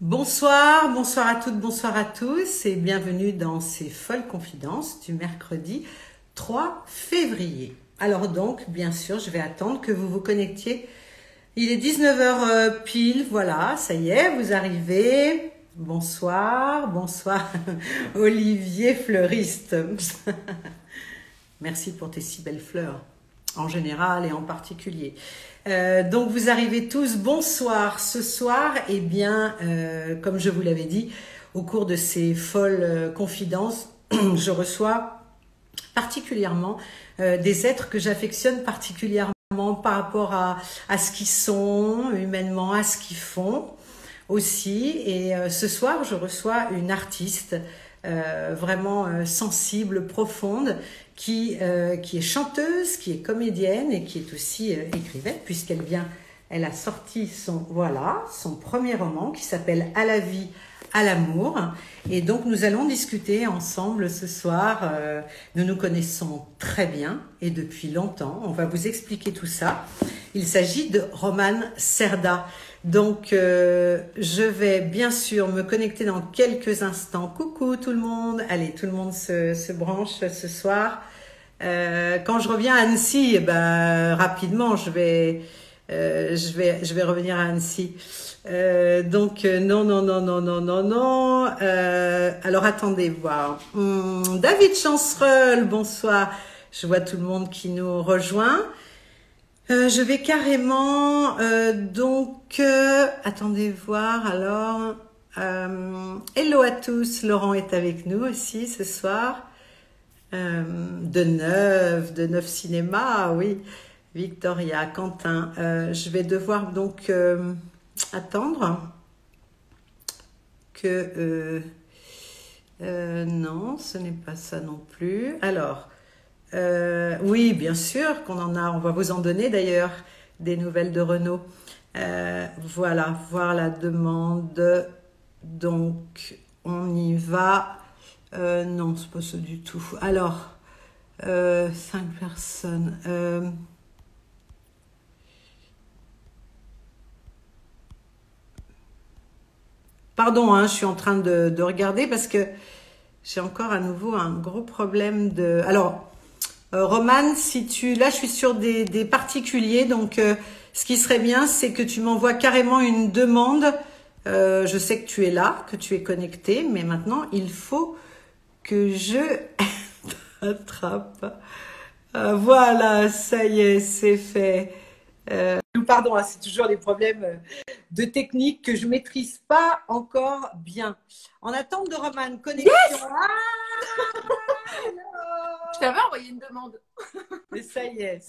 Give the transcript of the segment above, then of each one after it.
Bonsoir, bonsoir à toutes, bonsoir à tous et bienvenue dans ces folles confidences du mercredi 3 février. Alors donc, bien sûr, je vais attendre que vous vous connectiez. Il est 19 heures pile, voilà, ça y est, vous arrivez. Bonsoir, bonsoir Olivier fleuriste. Merci pour tes si belles fleurs, en général et en particulier. Donc vous arrivez tous, bonsoir. Ce soir, eh bien, comme je vous l'avais dit, au cours de ces folles confidences, je reçois particulièrement des êtres que j'affectionne particulièrement par rapport à ce qu'ils sont, humainement, à ce qu'ils font aussi. Et ce soir, je reçois une artiste vraiment sensible, profonde, qui est chanteuse, qui est comédienne et qui est aussi écrivaine, elle a sorti son premier roman qui s'appelle À la vie, à l'amour. Et donc nous allons discuter ensemble ce soir. Nous nous connaissons très bien et depuis longtemps. On va vous expliquer tout ça. Il s'agit de Romane Cerda. Donc, je vais bien sûr me connecter dans quelques instants. Coucou tout le monde. Allez, tout le monde se branche ce soir. Quand je reviens à Annecy, rapidement, je vais revenir à Annecy. Non. Alors, attendez voir. David Chancerel, bonsoir. Je vois tout le monde qui nous rejoint. Je vais carrément attendez voir alors. Hello à tous, Laurent est avec nous aussi ce soir. De neuf cinéma, oui. Victoria, Quentin. Je vais devoir donc attendre que non, ce n'est pas ça non plus. Alors. Oui, bien sûr qu'on en a. On va vous en donner d'ailleurs des nouvelles de Renaud. Voilà, voir la demande. Donc, on y va. Non, c'est pas ça du tout. Alors, 5 personnes. Pardon, je suis en train de regarder parce que j'ai encore à nouveau un gros problème de... Alors... Romane, là je suis sur des particuliers, donc ce qui serait bien, c'est que tu m'envoies carrément une demande. Je sais que tu es là, que tu es connecté, mais maintenant il faut que je attrape. Voilà, ça y est, c'est fait. Pardon, c'est toujours les problèmes de technique que je maîtrise pas encore bien. En attente de Romane, connexion. Yes, hello. je t'avais envoyé une demande. Mais ça y est.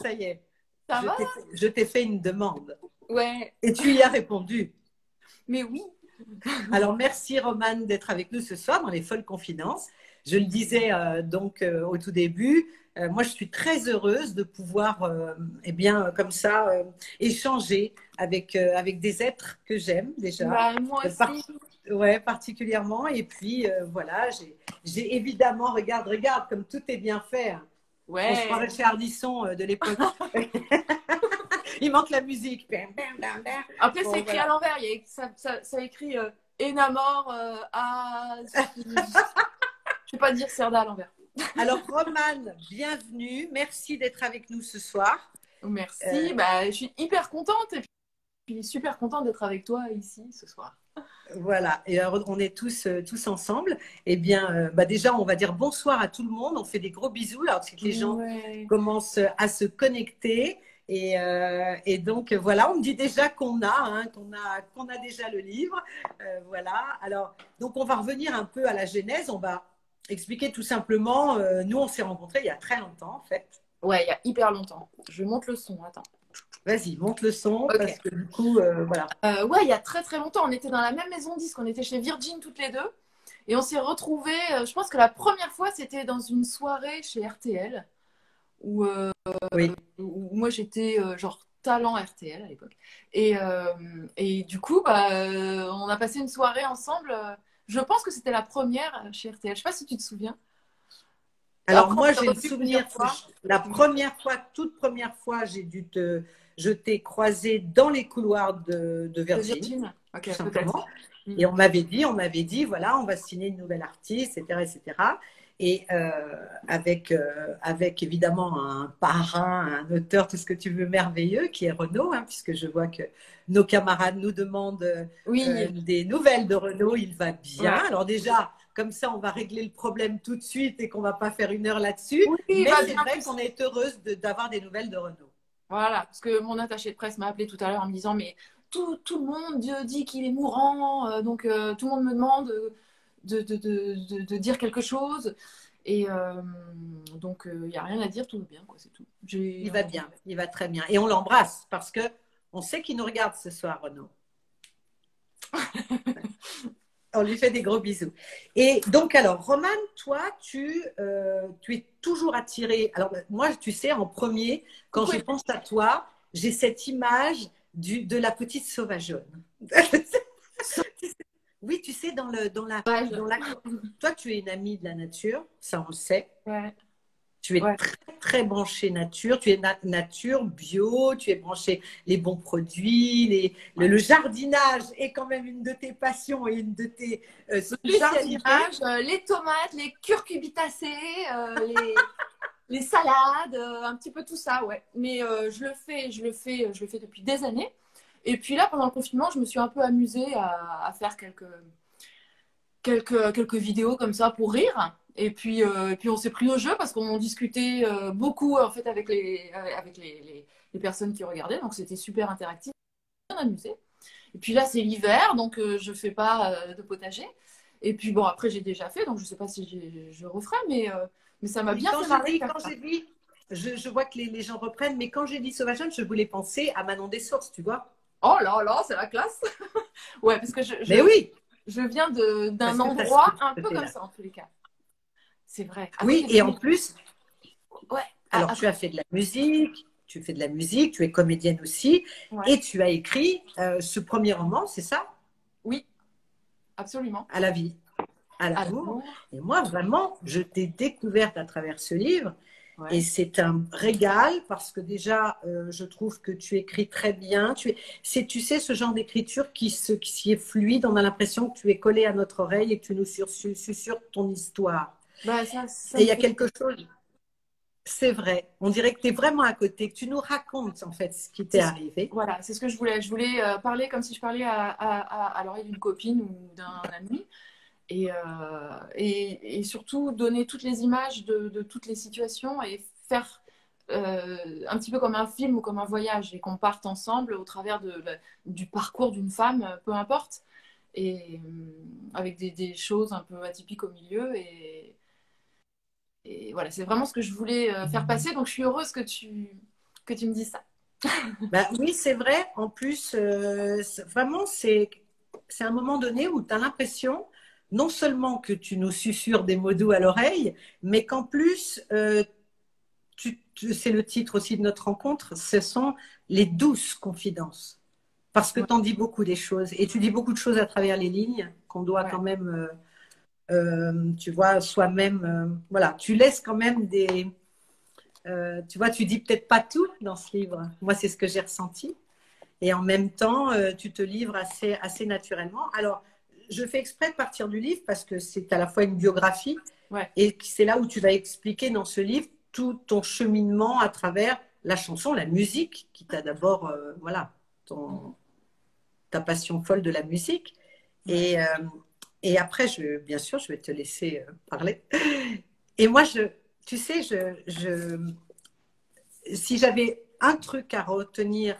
Ça va? Je t'ai fait une demande. Ouais. Et tu y as répondu. Mais oui. Alors, merci Romane d'être avec nous ce soir dans les folles confidences. Je le disais au tout début, moi je suis très heureuse de pouvoir comme ça échanger avec des êtres que j'aime déjà. Moi aussi. Ouais, particulièrement. Et puis voilà, j'ai évidemment, regarde comme tout est bien fait. Ouais. On se croirait chez Ardisson de l'époque. Il manque la musique. Après, c'est écrit à l'envers. Ça écrit Enamor à... Je ne vais pas dire Cerda à l'envers. Alors, Romane, bienvenue. Merci d'être avec nous ce soir. Merci. Je suis hyper contente. Et puis, super contente d'être avec toi ici ce soir. Voilà. Et alors, on est tous ensemble. Eh bien, déjà, on va dire bonsoir à tout le monde. On fait des gros bisous. Alors, c'est que les gens commencent à se connecter. Et donc, voilà, on me dit déjà qu'on a déjà le livre. Voilà. Alors, donc, on va revenir un peu à la genèse. On va expliquer tout simplement. Nous, on s'est rencontrés il y a très longtemps, en fait. Ouais, il y a hyper longtemps. Je monte le son. Attends. Vas-y, monte le son, okay. Parce que du coup, voilà. Ouais, il y a très très longtemps. On était dans la même maison de disques. On était chez Virgin toutes les deux. Et on s'est retrouvés, je pense que la première fois, c'était dans une soirée chez RTL. Où moi, j'étais genre talent RTL à l'époque. Et du coup, on a passé une soirée ensemble. Je pense que c'était la première chez RTL. Je ne sais pas si tu te souviens. Alors après, moi, j'ai le souvenir, toute première fois, je t'ai croisé dans les couloirs de Virgin. Ok, tout peut-être. simplement. Et on m'avait dit, voilà, on va signer une nouvelle artiste, etc., etc. Et avec évidemment un parrain, un auteur, tout ce que tu veux, merveilleux, qui est Renaud, hein, puisque je vois que nos camarades nous demandent Oui, des nouvelles de Renaud. Il va bien. ouais. Alors déjà, comme ça, on va régler le problème tout de suite et qu'on va pas faire une heure là-dessus. Oui, il Mais va c'est bien vrai plus. qu'on est heureuse d'avoir des nouvelles de Renaud. Voilà, parce que mon attaché de presse m'a appelé tout à l'heure en me disant, mais tout le monde dit qu'il est mourant, donc tout le monde me demande de dire quelque chose. Et donc, il n'y a rien à dire, tout va bien, quoi, c'est tout. Il va bien, il va très bien. Et on l'embrasse parce que on sait qu'il nous regarde ce soir, Renaud. On lui fait des gros bisous. Et donc, alors, Romane, toi, tu es toujours attirée. Alors, moi, tu sais, en premier, quand je Coucou. pense à toi, j'ai cette image de la petite sauvageonne. Oui, tu sais, Sauvage. toi, tu es une amie de la nature, ça on le sait. Ouais, Tu es ouais. très, très branché nature, tu es nature, bio, tu es branché les bons produits, Ouais. le jardinage est quand même une de tes passions et une de tes Le spécialités. jardinage, les tomates, les curcubitacées, les salades, un petit peu tout ça, ouais. Mais je le fais depuis des années. Et puis là, pendant le confinement, je me suis un peu amusée à faire quelques vidéos comme ça pour rire. Et puis on s'est pris au jeu parce qu'on discutait beaucoup en fait avec les personnes qui regardaient. Donc c'était super interactif, bien amusé. Et puis là, c'est l'hiver, donc je fais pas de potager. Et puis bon, après, j'ai déjà fait, donc je sais pas si je referai, mais ça m'a Oui, bien fait marrer de faire ça. je vois que les gens reprennent, mais quand j'ai dit sauvageonne, je voulais penser à Manon des Sources, tu vois. Oh là là, c'est la classe! Ouais, parce que Mais oui, je viens d'un parce que tu as endroit un ce peu comme côté-là. ça, en tous les cas. C'est vrai. À Oui, côté de et en Venise. plus, Ouais, alors tu as fait de la musique, tu fais de la musique, tu es comédienne aussi, ouais. et tu as écrit ce premier roman, c'est ça? Oui, absolument. À la vie, à À l'amour. l'amour. Et moi, vraiment, je t'ai découverte à travers ce livre. Et Ouais. c'est un régal parce que déjà, je trouve que tu écris très bien. Tu sais, ce genre d'écriture qui est fluide. On a l'impression que tu es collé à notre oreille et que tu nous susurres ton histoire. Bah, ça Et il me y a fait. quelque chose, c'est vrai. On dirait que tu es vraiment à côté, que tu nous racontes en fait ce qui t'est c'est ce- arrivé. Voilà, c'est ce que je voulais. Je voulais parler comme si je parlais à l'oreille d'une copine ou d'un ami. Et surtout donner toutes les images de toutes les situations et faire un petit peu comme un film ou comme un voyage et qu'on parte ensemble au travers du parcours d'une femme, peu importe, et avec des choses un peu atypiques au milieu. Et voilà, c'est vraiment ce que je voulais faire passer. Donc je suis heureuse que tu me dises ça. Bah, oui, c'est vrai. En plus, vraiment, c'est un moment donné où tu as l'impression non seulement que tu nous susurres des mots doux à l'oreille, mais qu'en plus, c'est le titre aussi de notre rencontre, ce sont les douces confidences. Parce que Ouais, tu en dis beaucoup des choses. Et tu dis beaucoup de choses à travers les lignes qu'on doit ouais. quand même, tu vois, soi-même. Voilà, tu laisses quand même des. Tu vois, tu dis peut-être pas tout dans ce livre. Moi, c'est ce que j'ai ressenti. Et en même temps, tu te livres assez, assez naturellement. Alors, je fais exprès de partir du livre parce que c'est à la fois une biographie Ouais. et c'est là où tu vas expliquer dans ce livre tout ton cheminement à travers la chanson, la musique, qui t'a d'abord, voilà, ta passion folle de la musique. Ouais. Et, et après, bien sûr, je vais te laisser parler. Et moi, tu sais, si j'avais un truc à retenir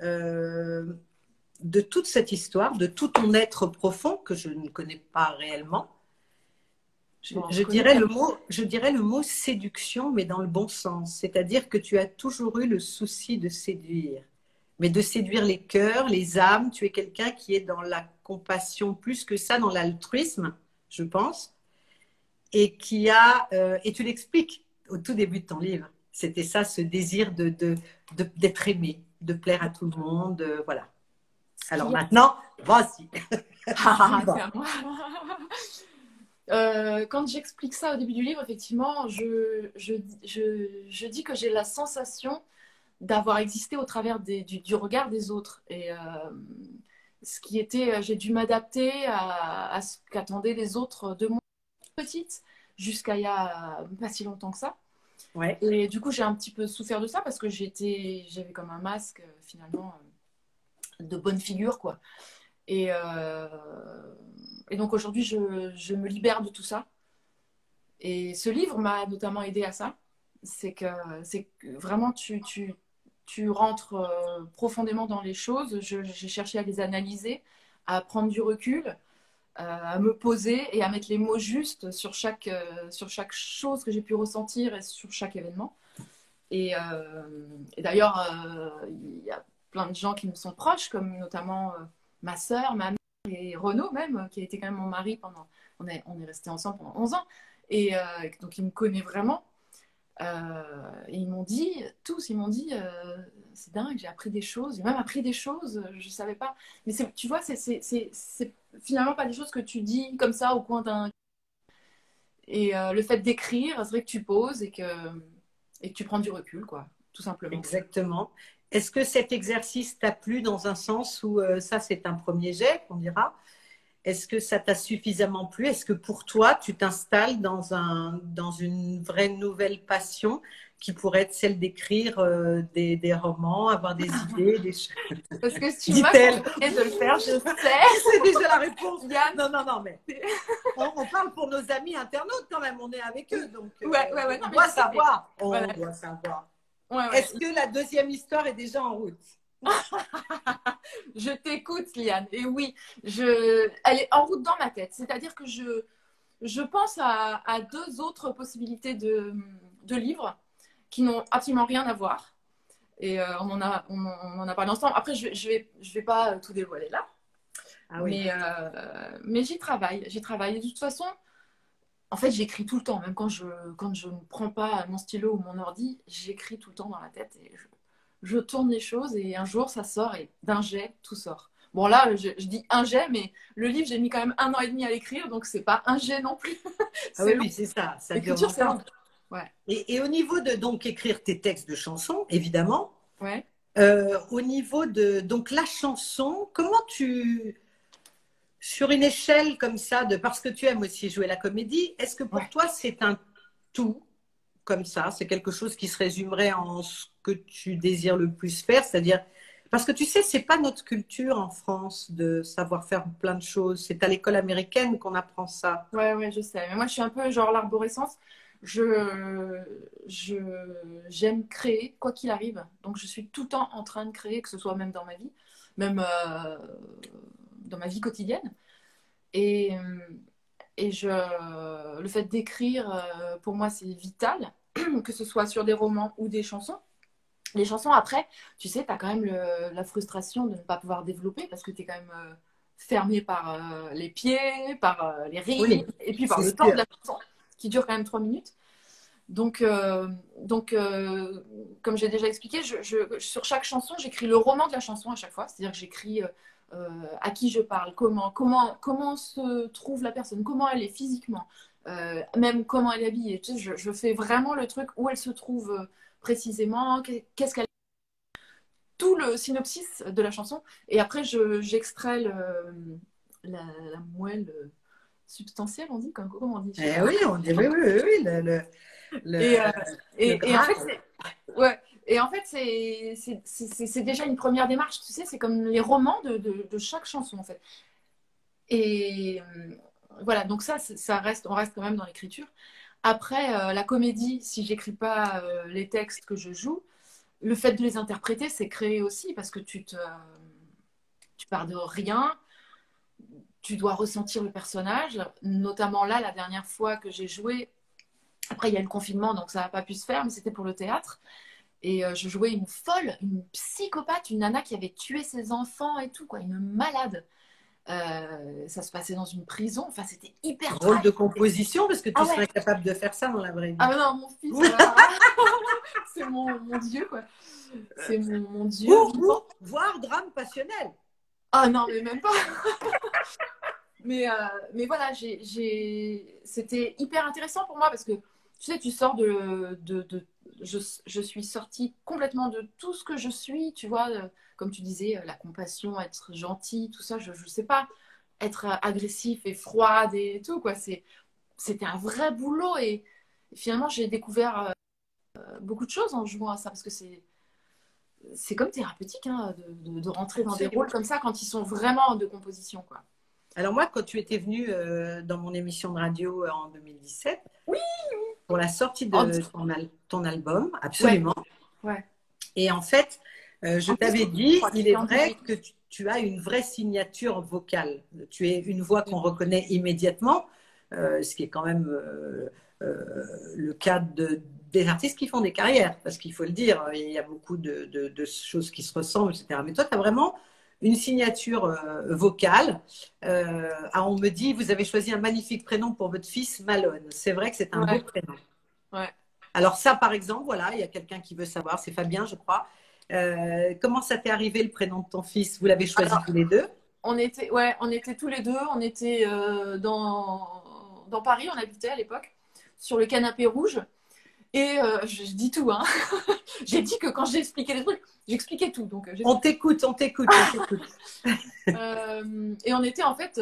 euh, de toute cette histoire, de tout ton être profond que je ne connais pas réellement, Bon, je je connais dirais pas. le mot séduction, mais dans le bon sens. C'est-à-dire que tu as toujours eu le souci de séduire, mais de séduire les cœurs, les âmes. Tu es quelqu'un qui est dans la compassion plus que ça, dans l'altruisme, je pense, et tu l'expliques au tout début de ton livre. C'était ça, ce désir d'être aimé, de plaire à tout le monde, voilà. Ce Alors qu'il y a. maintenant, vas-y, on y Ah, c'est va. à moi. Quand j'explique ça au début du livre, effectivement, je dis que j'ai la sensation d'avoir existé au travers du regard des autres. ce qui était, j'ai dû m'adapter à ce qu'attendaient les autres de moi petite, jusqu'à il y a pas si longtemps que ça. Ouais. Et du coup, j'ai un petit peu souffert de ça parce que j'avais comme un masque, finalement, de bonne figure, quoi. Et, euh, et donc aujourd'hui, je me libère de tout ça. Et ce livre m'a notamment aidé à ça. C'est que vraiment, tu rentres profondément dans les choses. J'ai cherché à les analyser, à prendre du recul, à me poser et à mettre les mots justes sur chaque chose que j'ai pu ressentir et sur chaque événement. Et d'ailleurs, il y a plein de gens qui me sont proches, comme notamment ma sœur, ma mère et Renaud même, qui a été quand même mon mari pendant... on est restés ensemble pendant 11 ans. Donc, il me connaît vraiment. Et ils m'ont dit, tous, ils m'ont dit, c'est dingue, j'ai appris des choses. J'ai même appris des choses, je ne savais pas. Mais tu vois, c'est finalement pas des choses que tu dis comme ça au coin d'un... Et le fait d'écrire, c'est vrai que tu poses et que tu prends du recul, quoi, tout simplement. Exactement. Est-ce que cet exercice t'a plu dans un sens où ça, c'est un premier jet, on dira? Est-ce que ça t'a suffisamment plu? Est-ce que pour toi, tu t'installes dans une vraie nouvelle passion qui pourrait être celle d'écrire des romans, avoir des idées, des choses? Parce que si tu m'as Dit-elle. conseillé de le faire, je sais. C'est déjà la réponse. Yann. Non, mais on parle pour nos amis internautes quand même, on est avec eux, donc Ouais, on doit savoir. On voilà. doit savoir. Ouais. Est-ce que la deuxième histoire est déjà en route? Je t'écoute, Liane. Et oui, elle est en route dans ma tête. C'est-à-dire que je pense à deux autres possibilités de livres qui n'ont absolument rien à voir. Et on en a parlé ensemble. Après, je vais pas tout dévoiler là. Ah oui. Mais j'y travaille. J'y travaille. Et de toute façon, en fait, j'écris tout le temps. Même quand je ne prends pas mon stylo ou mon ordi, j'écris tout le temps dans la tête. Et je tourne les choses et un jour, ça sort et d'un jet, tout sort. Bon, là, je dis un jet, mais le livre, j'ai mis quand même 1 an et demi à l'écrire, donc c'est pas un jet non plus. Ah oui, c'est ça. L'écriture, c'est long. Ouais. Et au niveau de donc écrire tes textes de chansons, évidemment. Ouais. Au niveau de donc la chanson, comment sur une échelle comme ça, parce que tu aimes aussi jouer la comédie, est-ce que pour toi c'est un tout comme ça? C'est quelque chose qui se résumerait en ce que tu désires le plus faire, c'est-à-dire parce que tu sais, c'est pas notre culture en France de savoir faire plein de choses. C'est à l'école américaine qu'on apprend ça. Ouais, je sais. Mais moi, je suis un peu genre l'arborescence. J'aime créer, quoi qu'il arrive. Donc, je suis tout le temps en train de créer, que ce soit même dans ma vie, même dans ma vie quotidienne. Et le fait d'écrire, pour moi, c'est vital, que ce soit sur des romans ou des chansons. Les chansons, après, tu sais, tu as quand même la frustration de ne pas pouvoir développer parce que tu es quand même fermé par les pieds, par les rimes, Oui, et puis par le temps de la chanson, qui dure quand même 3 minutes. Donc, comme j'ai déjà expliqué, sur chaque chanson, j'écris le roman de la chanson à chaque fois. C'est-à-dire que j'écris à qui je parle, comment se trouve la personne, comment elle est physiquement, même comment elle est habillée. Tu sais, je fais vraiment le truc où elle se trouve précisément, qu'est-ce qu'elle... Tout le synopsis de la chanson. Et après, j'extrais la moelle substantielle, on dit, comment on dit? Oui, on dit oui. Et en fait, c'est déjà une première démarche, tu sais, c'est comme les romans de chaque chanson, en fait. Et voilà, donc on reste quand même dans l'écriture. Après, la comédie, si j'écris pas les textes que je joue, le fait de les interpréter, c'est créer aussi, parce que tu pars de rien, tu dois ressentir le personnage. Notamment là, la dernière fois que j'ai joué, après il y a eu le confinement, donc ça n'a pas pu se faire, mais c'était pour le théâtre. Et je jouais une folle, une psychopathe, une nana qui avait tué ses enfants et tout, quoi, une malade. Ça se passait dans une prison, enfin c'était hyper drôle de composition, parce que tu serais ouais. capable de faire ça dans la vraie vie. Ah non, mon fils, c'est mon Dieu, quoi. C'est mon Dieu. Ou voire drame passionnel. Ah non, mais même pas. mais voilà, c'était hyper intéressant pour moi parce que tu sais, tu sors je suis sortie complètement de tout ce que je suis, tu vois, comme tu disais, la compassion, être gentille, tout ça, je sais pas, être agressif et froide et tout, quoi. C'était un vrai boulot et finalement, j'ai découvert beaucoup de choses en jouant à ça parce que c'est comme thérapeutique hein, de rentrer dans des rôles comme ça quand ils sont vraiment de composition, quoi. Alors moi, quand tu étais venue dans mon émission de radio en 2017, oui, pour la sortie de ton album, ouais, absolument. ouais. Et en fait, je t'avais dit, il est vrai que tu as une vraie signature vocale. Tu es une voix qu'on reconnaît immédiatement, ce qui est quand même le cas des artistes qui font des carrières, parce qu'il faut le dire, il y a beaucoup de choses qui se ressemblent, etc. Mais toi, tu as vraiment une signature vocale. On me dit, vous avez choisi un magnifique prénom pour votre fils, Malone. C'est vrai que c'est un beau prénom. Ouais. Alors ça, par exemple, voilà, il y a quelqu'un qui veut savoir, c'est Fabien, je crois. Comment ça t'est arrivé le prénom de ton fils? Vous l'avez choisi tous les deux? On était tous les deux. On était dans Paris, on habitait à l'époque, sur le canapé rouge. Et je dis tout, hein. J'ai dit que quand j'expliquais les trucs, j'expliquais tout. Donc, on t'écoute. Et on était en fait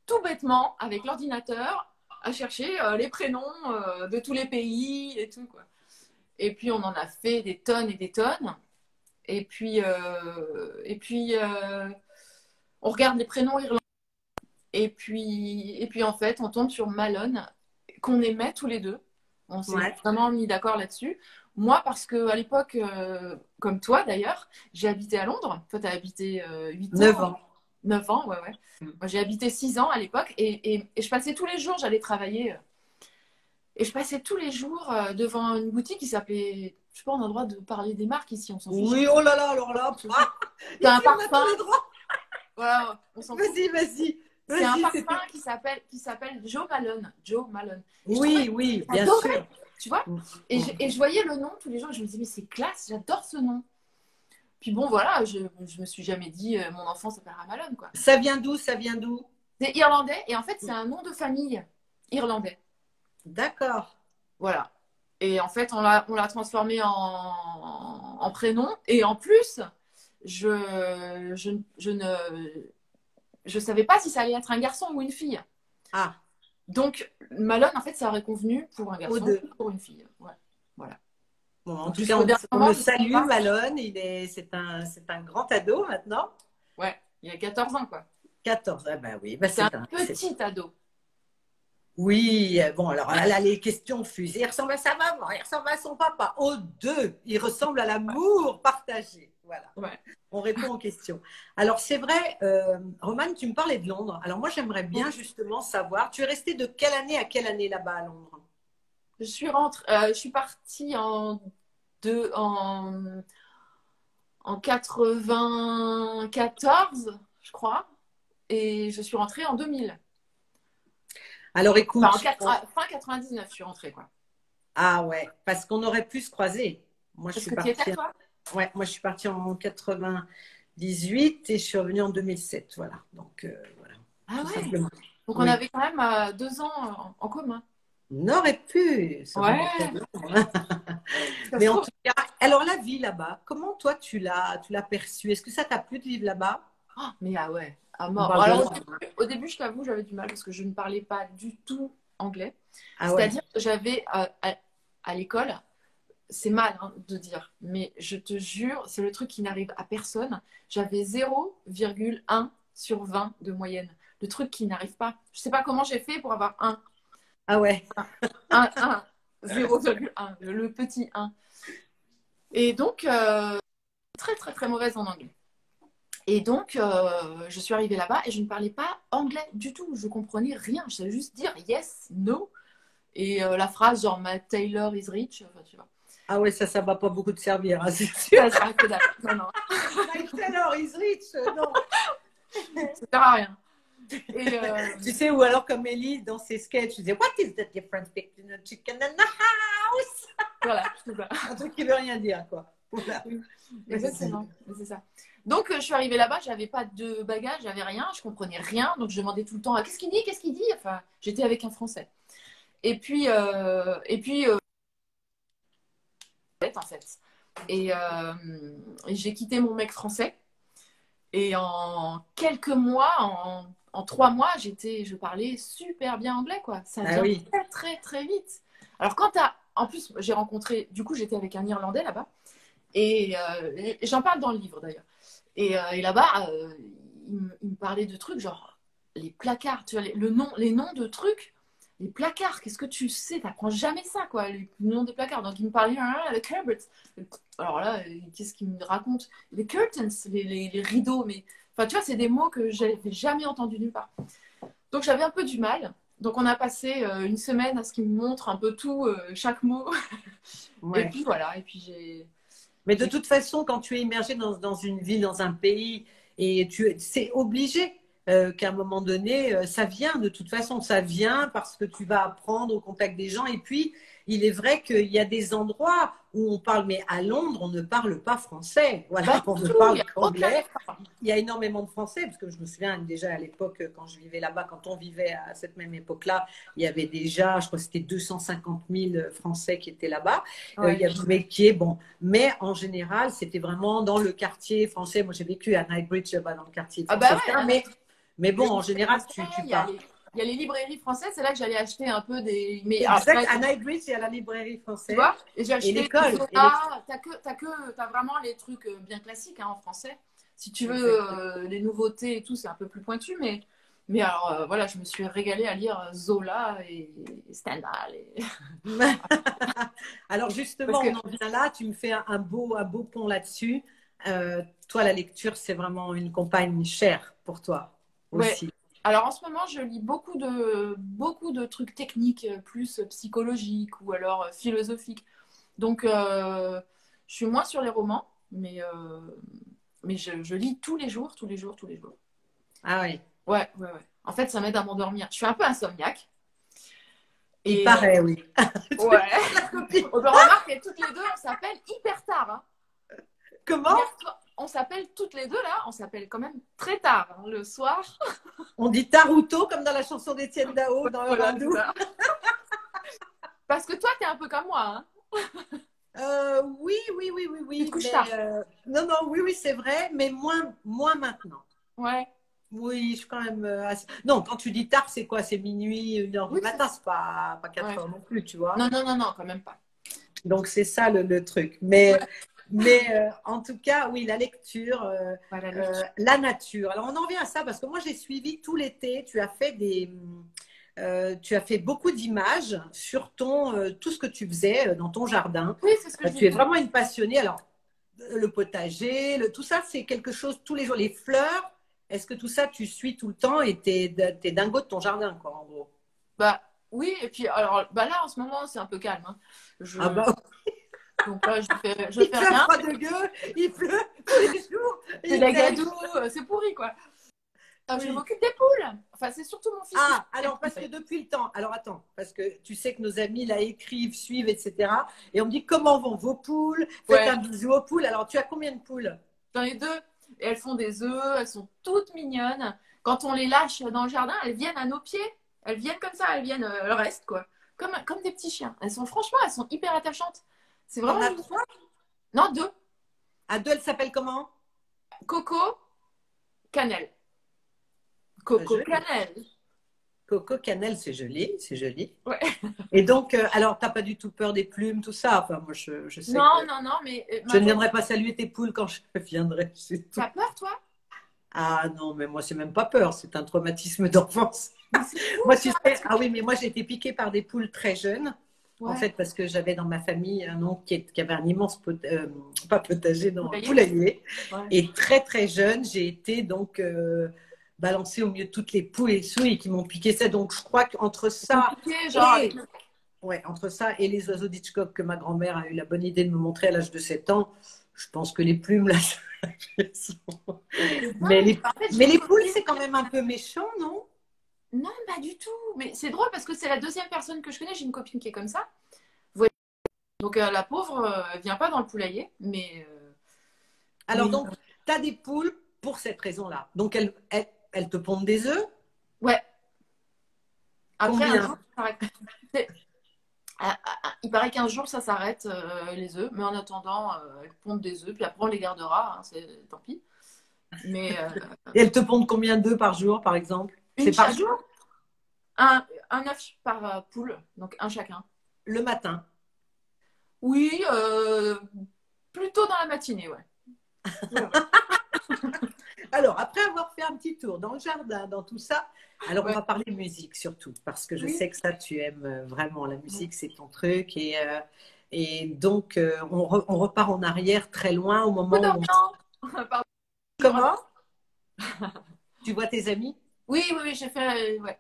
tout bêtement avec l'ordinateur à chercher les prénoms de tous les pays et tout, quoi. Et puis on en a fait des tonnes et des tonnes. Et puis on regarde les prénoms irlandais. Et puis en fait, on tombe sur Malone, qu'on aimait tous les deux. On s'est vraiment mis d'accord là-dessus. Moi, parce qu'à l'époque, comme toi d'ailleurs, j'ai habité à Londres. Toi, tu as habité 8 ans. 9 ans. 9 ans, ouais. Moi, j'ai habité 6 ans à l'époque. Et je passais tous les jours, j'allais travailler. Et je passais tous les jours devant une boutique qui s'appelait... Je sais pas, on a le droit de parler des marques ici, on s'en fiche. Oui, oh là là, alors là. T'as un parfum. Voilà, on s'en fout. Vas-y. C'est un parfum qui s'appelle Joe Malone. Joe Malone. Oui, bien sûr. Tu vois, et je voyais le nom tous les jours et je me disais, mais c'est classe, j'adore ce nom. Puis bon, voilà, je me suis jamais dit, mon enfant s'appellera Malone, quoi. Ça vient d'où? C'est irlandais et en fait, c'est un nom de famille irlandais. D'accord. Voilà. Et en fait, on l'a transformé en prénom. Et en plus, je ne savais pas si ça allait être un garçon ou une fille. Ah. Donc, Malone, en fait, ça aurait convenu pour un garçon ou pour une fille. Ouais. Voilà. Bon, en tout cas, on le salue, Malone. C'est un grand ado maintenant. Ouais, il a 14 ans, quoi. 14, ah bah oui. C'est un petit ado. Oui, bon, alors là, les questions fusent. Il ressemble à sa maman, il ressemble à son papa. Aux deux, il ressemble à l'amour partagé. Voilà. Ouais. On répond aux questions. Alors, c'est vrai, Romane, tu me parlais de Londres. Alors, moi, j'aimerais bien justement savoir, tu es restée de quelle année à quelle année là-bas à Londres? Je suis partie en 94, je crois, et je suis rentrée en 2000. Alors écoute. Fin 99, je suis rentrée, quoi. Ah ouais, parce qu'on aurait pu se croiser. Moi, je suis partie. Toi ouais, moi je suis partie en 98 et je suis revenue en 2007. Voilà. Donc voilà. Ah ouais. Simplement. Donc on avait quand même 2 ans en commun. On aurait pu. Ouais. Mais en tout cas, alors la vie là-bas, comment toi tu l'as perçue? Est-ce que ça t'a plu de vivre là-bas? Mais ah ouais. Alors, au début, je t'avoue, j'avais du mal parce que je ne parlais pas du tout anglais. C'est-à-dire que j'avais à l'école, c'est mal hein, de dire, mais je te jure, c'est le truc qui n'arrive à personne. J'avais 0,1 sur 20 de moyenne. Le truc qui n'arrive pas. Je ne sais pas comment j'ai fait pour avoir 1. Ah ouais. 0,1, le petit 1. Et donc, très, très, très mauvaise en anglais. Et donc, je suis arrivée là-bas et je ne parlais pas anglais du tout. Je comprenais rien. Je savais juste dire yes, no. Et la phrase genre my tailor is rich. Enfin, tu vois. Ah ouais, ça va pas beaucoup te servir, hein, c'est sûr. Ça que dalle. Non. My tailor is rich, non. Ça sert à rien. Et tu sais, ou alors comme Ellie dans ses sketchs, je disais what is the difference between a chicken and a house? Voilà, c'est ça. Un truc qui veut rien dire, quoi. Voilà. Exactement, c'est ça. Donc, je suis arrivée là-bas, j'avais pas de bagage, j'avais rien, je comprenais rien, donc je demandais tout le temps qu'est-ce qu'il dit. Enfin, j'étais avec un Français. Et puis en fait. Et j'ai quitté mon mec français. Et en quelques mois, en 3 mois, je parlais super bien anglais, quoi. Ça vient très, très, très vite. Alors, en plus, j'ai rencontré, du coup, j'étais avec un Irlandais là-bas. Et j'en parle dans le livre, d'ailleurs. Et là-bas, il me parlait de trucs genre les placards, tu vois, les noms de trucs. Les placards, qu'est-ce que tu sais? T'apprends jamais ça, quoi, les noms des placards. Donc, il me parlait, les cupboards. Alors là, qu'est-ce qu'il me raconte? Les curtains, les rideaux. Mais, enfin, tu vois, c'est des mots que j'avais jamais entendus nulle part. Donc, j'avais un peu du mal. Donc, on a passé une semaine à ce qu'il me montre un peu tout, chaque mot. Ouais. Et puis, voilà. Et puis, Mais de toute façon, quand tu es immergé dans une ville, dans un pays, et c'est obligé qu'à un moment donné, ça vient de toute façon, ça vient parce que tu vas apprendre au contact des gens. Et puis, il est vrai qu'il y a des endroits où on parle, mais à Londres, on ne parle pas français. Voilà, on ne parle qu'anglais. Il y a énormément de Français, parce que je me souviens déjà à l'époque, quand je vivais là-bas, quand on vivait à cette même époque-là, il y avait déjà, je crois que c'était 250 000 Français qui étaient là-bas. Ouais. Il y avait bon. Mais en général, c'était vraiment dans le quartier français. Moi, j'ai vécu à Knightsbridge, dans le quartier français. Mais bon, en général, tu parles. Il y a les librairies françaises, c'est là que j'allais acheter un peu des. Mais exact, après, à Knightsbridge, il y a la librairie française. Tu vois, et j'ai acheté l'école. T'as vraiment les trucs bien classiques en français. Si tu veux les nouveautés et tout, c'est un peu plus pointu, mais alors voilà, je me suis régalée à lire Zola et Stendhal. Alors justement, on en vient là, tu me fais un beau pont là-dessus. Toi, la lecture, c'est vraiment une compagne chère pour toi aussi. Ouais. Alors en ce moment, je lis beaucoup de trucs techniques, plus psychologiques ou alors philosophiques. Donc, je suis moins sur les romans, mais je lis tous les jours, tous les jours, tous les jours. Ah oui. Ouais. En fait, ça m'aide à m'endormir. Je suis un peu insomniaque. Il paraît, oui. Ouais. On remarque toutes les deux, on s'appelle hyper tard. Hein. Comment? On s'appelle toutes les deux là, on s'appelle quand même très tard, hein, le soir. On dit tard ou tôt, comme dans la chanson d'Étienne Dao, dans le Hindou. Parce que toi, t'es un peu comme moi. Hein. Oui. Tu te couches tard. Non, oui, c'est vrai, mais moins maintenant. Ouais. Oui, je suis quand même assez... Non, quand tu dis tard, c'est quoi? C'est minuit, 1h du matin, c'est pas 4h non plus, tu vois. Non, quand même pas. Donc, c'est ça le truc. Mais en tout cas, oui, la lecture, la nature. Alors, on en vient à ça parce que moi, j'ai suivi tout l'été. Tu as fait beaucoup d'images sur tout ce que tu faisais dans ton jardin. Oui, c'est ce que tu es vraiment une passionnée. Alors, le potager, tout ça, c'est quelque chose tous les jours. Les fleurs, est-ce que tout ça, tu suis tout le temps et t'es dingo de ton jardin, quoi, en gros? Bah oui, et puis alors là, en ce moment, c'est un peu calme. Hein. Ah bah donc là, je il fais rien. Pas de gueule, il pleut tous les jours. C'est la gadoue, c'est pourri, quoi. Oui. Je m'occupe des poules. Enfin, c'est surtout mon fils. Ah, alors parce que depuis le temps, alors attends, parce que tu sais que nos amis là écrivent, suivent, etc. Et on me dit comment vont vos poules? Faites un bisou aux poules. Alors tu as combien de poules? J'en ai 2. Et elles font des œufs, elles sont toutes mignonnes. Quand on les lâche dans le jardin, elles viennent à nos pieds. Elles viennent comme ça, elles restent quoi. Comme des petits chiens. Elles sont hyper attachantes. C'est vraiment. On a 3? Non, 2. À 2, elles s'appellent comment? Coco, Cannelle. Coco, Cannelle. Coco, Cannelle, c'est joli, c'est joli. Ouais. Et donc, alors, t'as pas du tout peur des plumes, tout ça? Enfin, moi, je sais. Non, mais. Je ne viendrai pas saluer tes poules quand je viendrai. T'as peur, toi? Ah non, mais moi, c'est même pas peur, c'est un traumatisme d'enfance. Moi, tu sais, ah oui, mais moi, j'ai été piquée par des poules très jeunes. Ouais. En fait, parce que j'avais dans ma famille un oncle qui avait un immense potager, poulailler. Ouais. Et très, très jeune, j'ai été donc balancée au milieu de toutes les poules et souris qui m'ont piqué ça. Donc, je crois qu'entre ça, entre ça et les oiseaux d'Hitchcock que ma grand-mère a eu la bonne idée de me montrer à l'âge de 7 ans, je pense que les plumes, là, mais les poules, c'est quand même un peu méchant, non? Non, pas du tout. Mais c'est drôle parce que c'est la deuxième personne que je connais. J'ai une copine qui est comme ça. Donc, la pauvre, elle vient pas dans le poulailler. Mais, alors, donc, tu as des poules pour cette raison-là. Donc, elles te pondent des œufs? Ouais. Après, combien? Il paraît qu'un jour, ça s'arrête, les œufs. Mais en attendant, elles pondent des œufs. Puis après, on les gardera. Hein, tant pis. Mais Et elles te pondent combien d'œufs par jour, par exemple? une C'est par chaque. jour? Un œuf par poule. Donc, un chacun. Le matin. Oui, plutôt dans la matinée, ouais. Ouais. Alors, après avoir fait un petit tour dans le jardin, dans tout ça, alors on Ouais. va parler musique surtout, parce que je Oui. sais que ça, tu aimes vraiment la musique, c'est ton truc. Et donc, on repart en arrière très loin au Coup moment où d'Orient. Pardon, j'ai le droit Comment? Tu vois tes amis? Oui, oui, oui, j'ai fait. Ouais.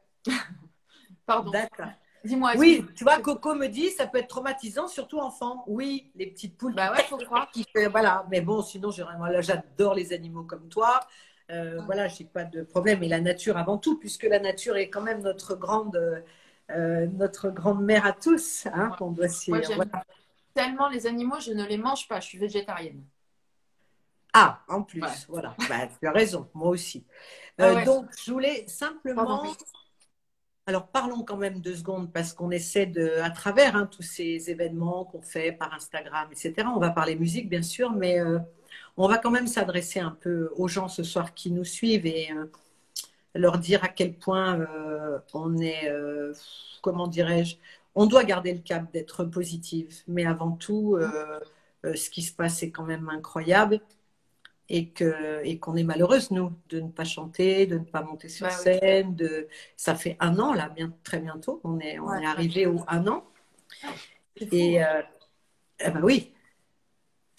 Pardon. D'accord. Dis-moi, Oui, excuse-moi. tu vois, Coco me dit, ça peut être traumatisant, surtout enfant. Oui, les petites poules Bah qui ouais, faut croire. voilà. Mais bon, sinon, là, j'adore les animaux comme toi. Voilà, j'ai pas de problème. Et la nature avant tout, puisque la nature est quand même notre grande mère à tous, hein, Ouais. qu'on doit Moi, s'y. j'aime Voilà. tellement les animaux, je ne les mange pas. Je suis végétarienne. Ah, en Ouais. plus, voilà. Bah, tu as raison, moi aussi. Ah ouais, Donc, je voulais pardon. simplement. Alors parlons quand même 2 secondes parce qu'on essaie à travers tous ces événements qu'on fait par Instagram, etc. On va parler musique bien sûr, mais on va quand même s'adresser un peu aux gens ce soir qui nous suivent et leur dire à quel point on est, comment dirais-je, on doit garder le cap d'être positive. Mais avant tout, ce qui se passe est quand même incroyable et qu'on est malheureuse, nous, de ne pas chanter, de ne pas monter sur Bah oui. scène. Ça fait 1 an, là, très bientôt. On Ouais, est ouais. arrivé au 1 an. C'est fou, Et hein. eh ben oui,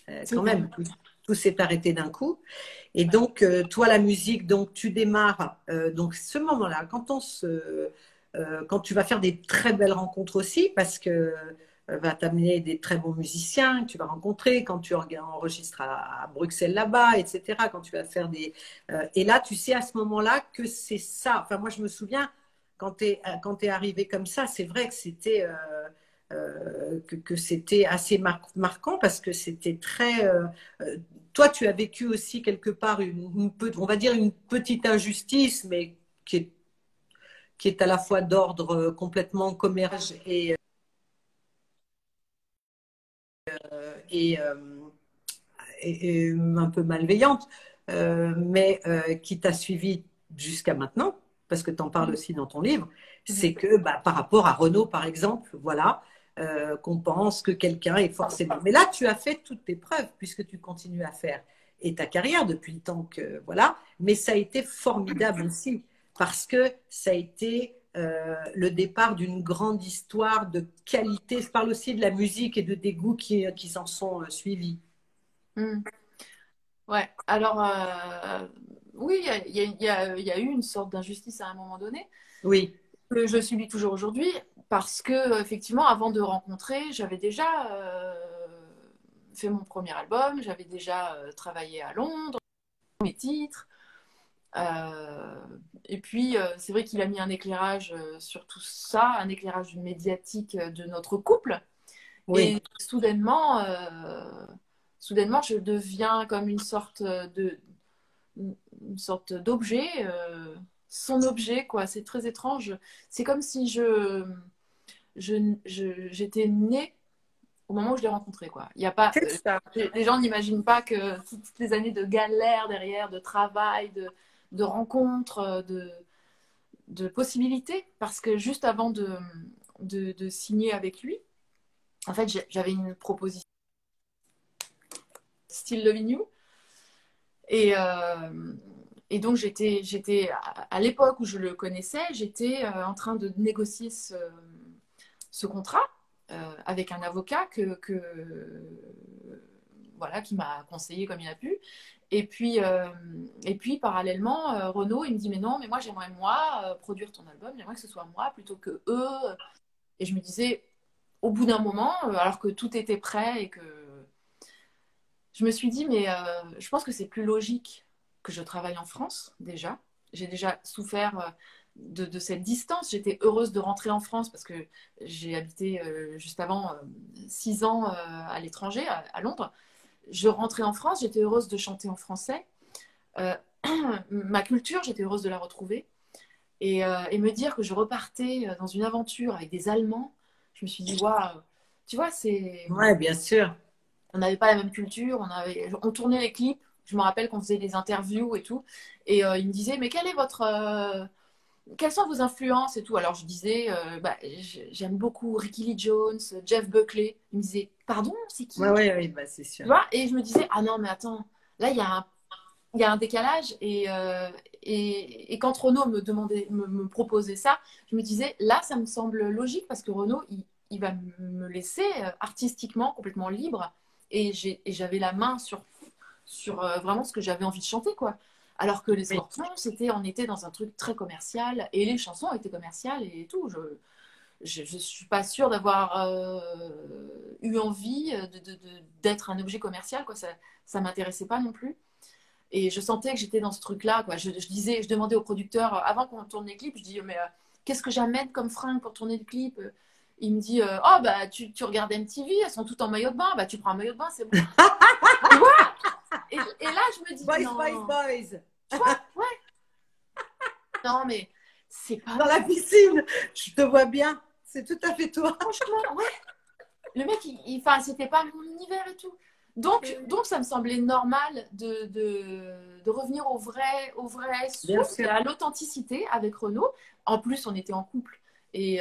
C'est quand dingue. même, tout s'est arrêté d'un coup. Et donc, toi, la musique, donc tu démarres. Donc, ce moment-là, quand tu vas faire des très belles rencontres aussi, parce que va t'amener des très bons musiciens que tu vas rencontrer quand tu enregistres à Bruxelles là-bas, etc. Quand tu vas faire et là, tu sais à ce moment-là que c'est ça. Enfin, moi, je me souviens quand tu es arrivé comme ça, c'est vrai que que c'était assez marquant parce que c'était très. Toi, tu as vécu aussi quelque part on va dire une petite injustice, mais qui est à la fois d'ordre complètement commercial et, euh, et un peu malveillante, mais qui t'a suivi jusqu'à maintenant, parce que tu en parles Mhm. aussi dans ton livre, Mhm. c'est que par rapport à Renault, par exemple, voilà, qu'on pense que quelqu'un est forcément. Mais là, tu as fait toutes tes preuves, puisque tu continues à faire et ta carrière depuis le temps que. Voilà, mais ça a été formidable aussi, parce que ça a été. Le départ d'une grande histoire de qualité. Je parle aussi de la musique et de des goûts qui s'en sont suivis. Mhm. Ouais, alors, oui, il y a eu une sorte d'injustice à un moment donné, Oui. que je subis toujours aujourd'hui, parce que, effectivement, avant de rencontrer, j'avais déjà fait mon premier album, j'avais déjà travaillé à Londres, mes titres. Euh, et puis, c'est vrai qu'il a mis un éclairage sur tout ça, un éclairage médiatique de notre couple. Oui, Et soudainement, je deviens comme une sorte d'objet, son objet, quoi. C'est très étrange. C'est comme si j'étais née au moment où je l'ai rencontré, quoi. Il y a pas, c'est ça. les gens n'imaginent pas que toutes les années de galère derrière, de travail, de rencontres, de possibilités, parce que juste avant de signer avec lui, en fait, j'avais une proposition Still Loving You. Et, donc, à l'époque où je le connaissais, j'étais en train de négocier ce contrat avec un avocat voilà, qui m'a conseillé comme il a pu. Et puis parallèlement, Renaud, il me dit, mais non, mais moi, j'aimerais produire ton album, j'aimerais que ce soit moi plutôt que eux. Et je me disais, au bout d'un moment, alors que tout était prêt et que je me suis dit, mais je pense que c'est plus logique que je travaille en France déjà. J'ai déjà souffert de cette distance. J'étais heureuse de rentrer en France parce que j'ai habité juste avant 6 ans à l'étranger, à Londres. Je rentrais en France, j'étais heureuse de chanter en français. Euh, ma culture, j'étais heureuse de la retrouver. Et me dire que je repartais dans une aventure avec des Allemands, je me suis dit, waouh, tu vois, c'est... Ouais, bien sûr. On n'avait pas la même culture, on tournait les clips. Je me rappelle qu'on faisait des interviews et tout. Et il me disait, mais quelles sont vos influences et tout. Alors je disais, j'aime beaucoup Ricky Lee Jones, Jeff Buckley. Il me disait, pardon, c'est qui? Ouais, ouais, ouais, bah, c'est sûr. Tu vois? Et je me disais, ah non, mais attends, là, il y a un décalage. Et quand Renaud me proposait ça, je me disais, là, ça me semble logique parce que Renaud, il va me laisser artistiquement complètement libre. Et j'avais la main sur vraiment ce que j'avais envie de chanter, quoi. Alors que les Oui. Scorpions, on était dans un truc très commercial et les chansons étaient commerciales et tout. Je suis pas sûre d'avoir eu envie d'être un objet commercial, quoi. Ça m'intéressait pas non plus. Et je sentais que j'étais dans ce truc-là, quoi. Je demandais au producteur, avant qu'on tourne les clips, je dis, mais qu'est-ce que j'amène comme fringue pour tourner le clip? Il me dit, oh, bah, tu regardes MTV, elles sont toutes en maillot de bain, bah, tu prends un maillot de bain, c'est bon. Et là, je me dis, Boys, non, boys, boys. tu vois, ouais, non, mais c'est pas Dans la piscine, je te vois bien. C'est tout à fait toi. franchement, ouais. Le mec, enfin, c'était pas mon univers et tout. Donc, ça me semblait normal de revenir au vrai Bien source, sûr. à l'authenticité avec Renaud. En plus, on était en couple. Et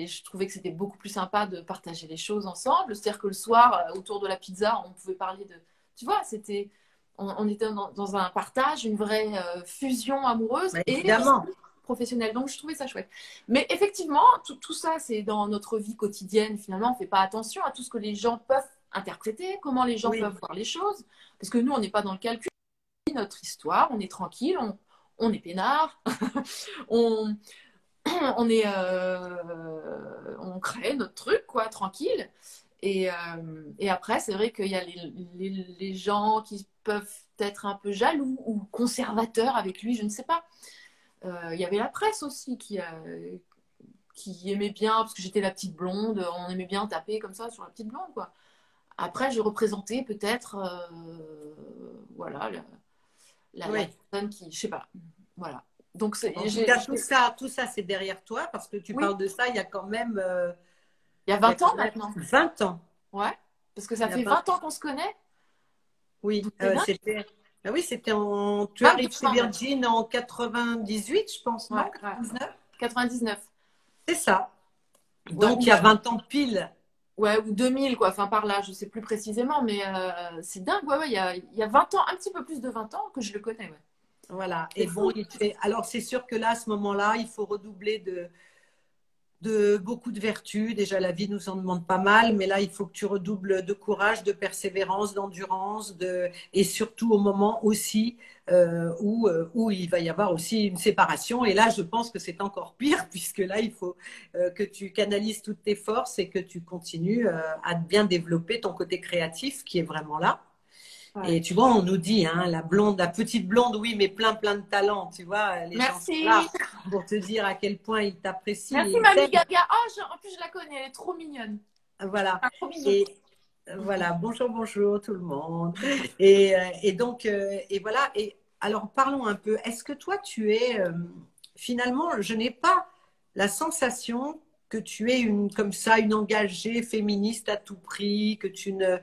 je trouvais que c'était beaucoup plus sympa de partager les choses ensemble. C'est-à-dire que le soir, autour de la pizza, on pouvait parler de... Tu vois, on était dans un partage, une vraie fusion amoureuse Bah, et aussi évidemment. professionnelle. Donc, je trouvais ça chouette. Mais effectivement, tout ça, c'est dans notre vie quotidienne. Finalement, on ne fait pas attention à tout ce que les gens peuvent interpréter, comment les gens Oui. peuvent voir les choses. Parce que nous, on n'est pas dans le calcul. Notre histoire, on est tranquille, on est peinard, on, on crée notre truc, quoi, tranquille. Et après, c'est vrai qu'il y a les gens qui peuvent être un peu jaloux ou conservateurs avec lui, je ne sais pas. Il y avait la presse aussi qui aimait bien, parce que j'étais la petite blonde, on aimait bien taper comme ça sur la petite blonde, quoi. Après, je représentais peut-être, voilà, la Oui. personne qui, je sais pas, voilà. Donc, En tout cas, tout ça, c'est derrière toi parce que tu oui, parles de ça il y a quand même, il y a il y a 20 quand ans même maintenant. 20 ans. Ouais, parce que ça Il y a fait 20 20 ans qu'on se connaît. Oui, Donc, c'est dingue. oui, c'était tu 22 arrives chez ans même. Virgin en 98, je pense, Ouais, non? ouais. 99? 99. C'est ça. Ouais, Donc, il y a 20 ans pile. ouais, ou 2000, quoi. Enfin, par là, je sais plus précisément, mais c'est dingue. Ouais, ouais, il y a 20 ans, un petit peu plus de 20 ans que je le connais, ouais. Voilà. C'est Et bon, fou. alors, c'est sûr que là, à ce moment-là, il faut redoubler de beaucoup de vertus. Déjà, la vie nous en demande pas mal, mais là, il faut que tu redoubles de courage, de persévérance, d'endurance, et surtout au moment aussi où il va y avoir aussi une séparation. Et là, je pense que c'est encore pire, puisque là, il faut que tu canalises toutes tes forces et que tu continues à bien développer ton côté créatif qui est vraiment là. Ouais. Et tu vois, on nous dit, hein, la blonde, la petite blonde, oui, mais plein de talent. Tu vois, les gens sont Merci. là pour te dire à quel point ils t'apprécient Merci, et ils Mamie t'aiment. Gaga. Oh, en plus, je la connais. Elle est trop mignonne. Voilà. Trop bisous. Et voilà, bonjour, bonjour tout le monde. Et donc, et voilà. Et alors, parlons un peu. Est-ce que toi, tu es, finalement, je n'ai pas la sensation que tu es comme ça, une engagée féministe à tout prix, que tu ne.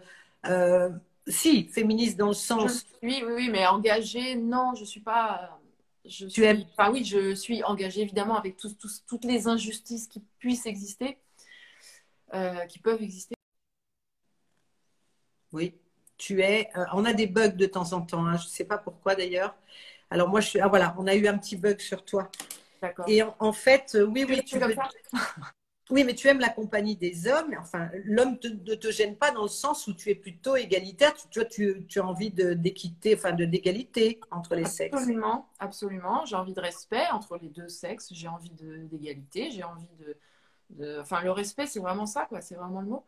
euh, Si, féministe dans le Je sens, suis, oui, oui, mais engagée, non, je suis pas. Je tu aimes. suis. Enfin, oui, je suis engagée évidemment avec toutes les injustices qui puissent exister, qui peuvent exister. Oui, tu es. On a des bugs de temps en temps, hein, je ne sais pas pourquoi d'ailleurs. Alors moi, je suis. Ah voilà, on a eu un petit bug sur toi. D'accord. Et en fait, oui, Tu veux oui, rester comme ça? oui, mais tu aimes la compagnie des hommes. Enfin, l'homme ne te gêne pas dans le sens où tu es plutôt égalitaire. Tu as envie d'équité, enfin d'égalité entre les sexes. Absolument, absolument. J'ai envie de respect entre les deux sexes. J'ai envie d'égalité. J'ai envie Enfin, le respect, c'est vraiment ça, quoi. C'est vraiment le mot.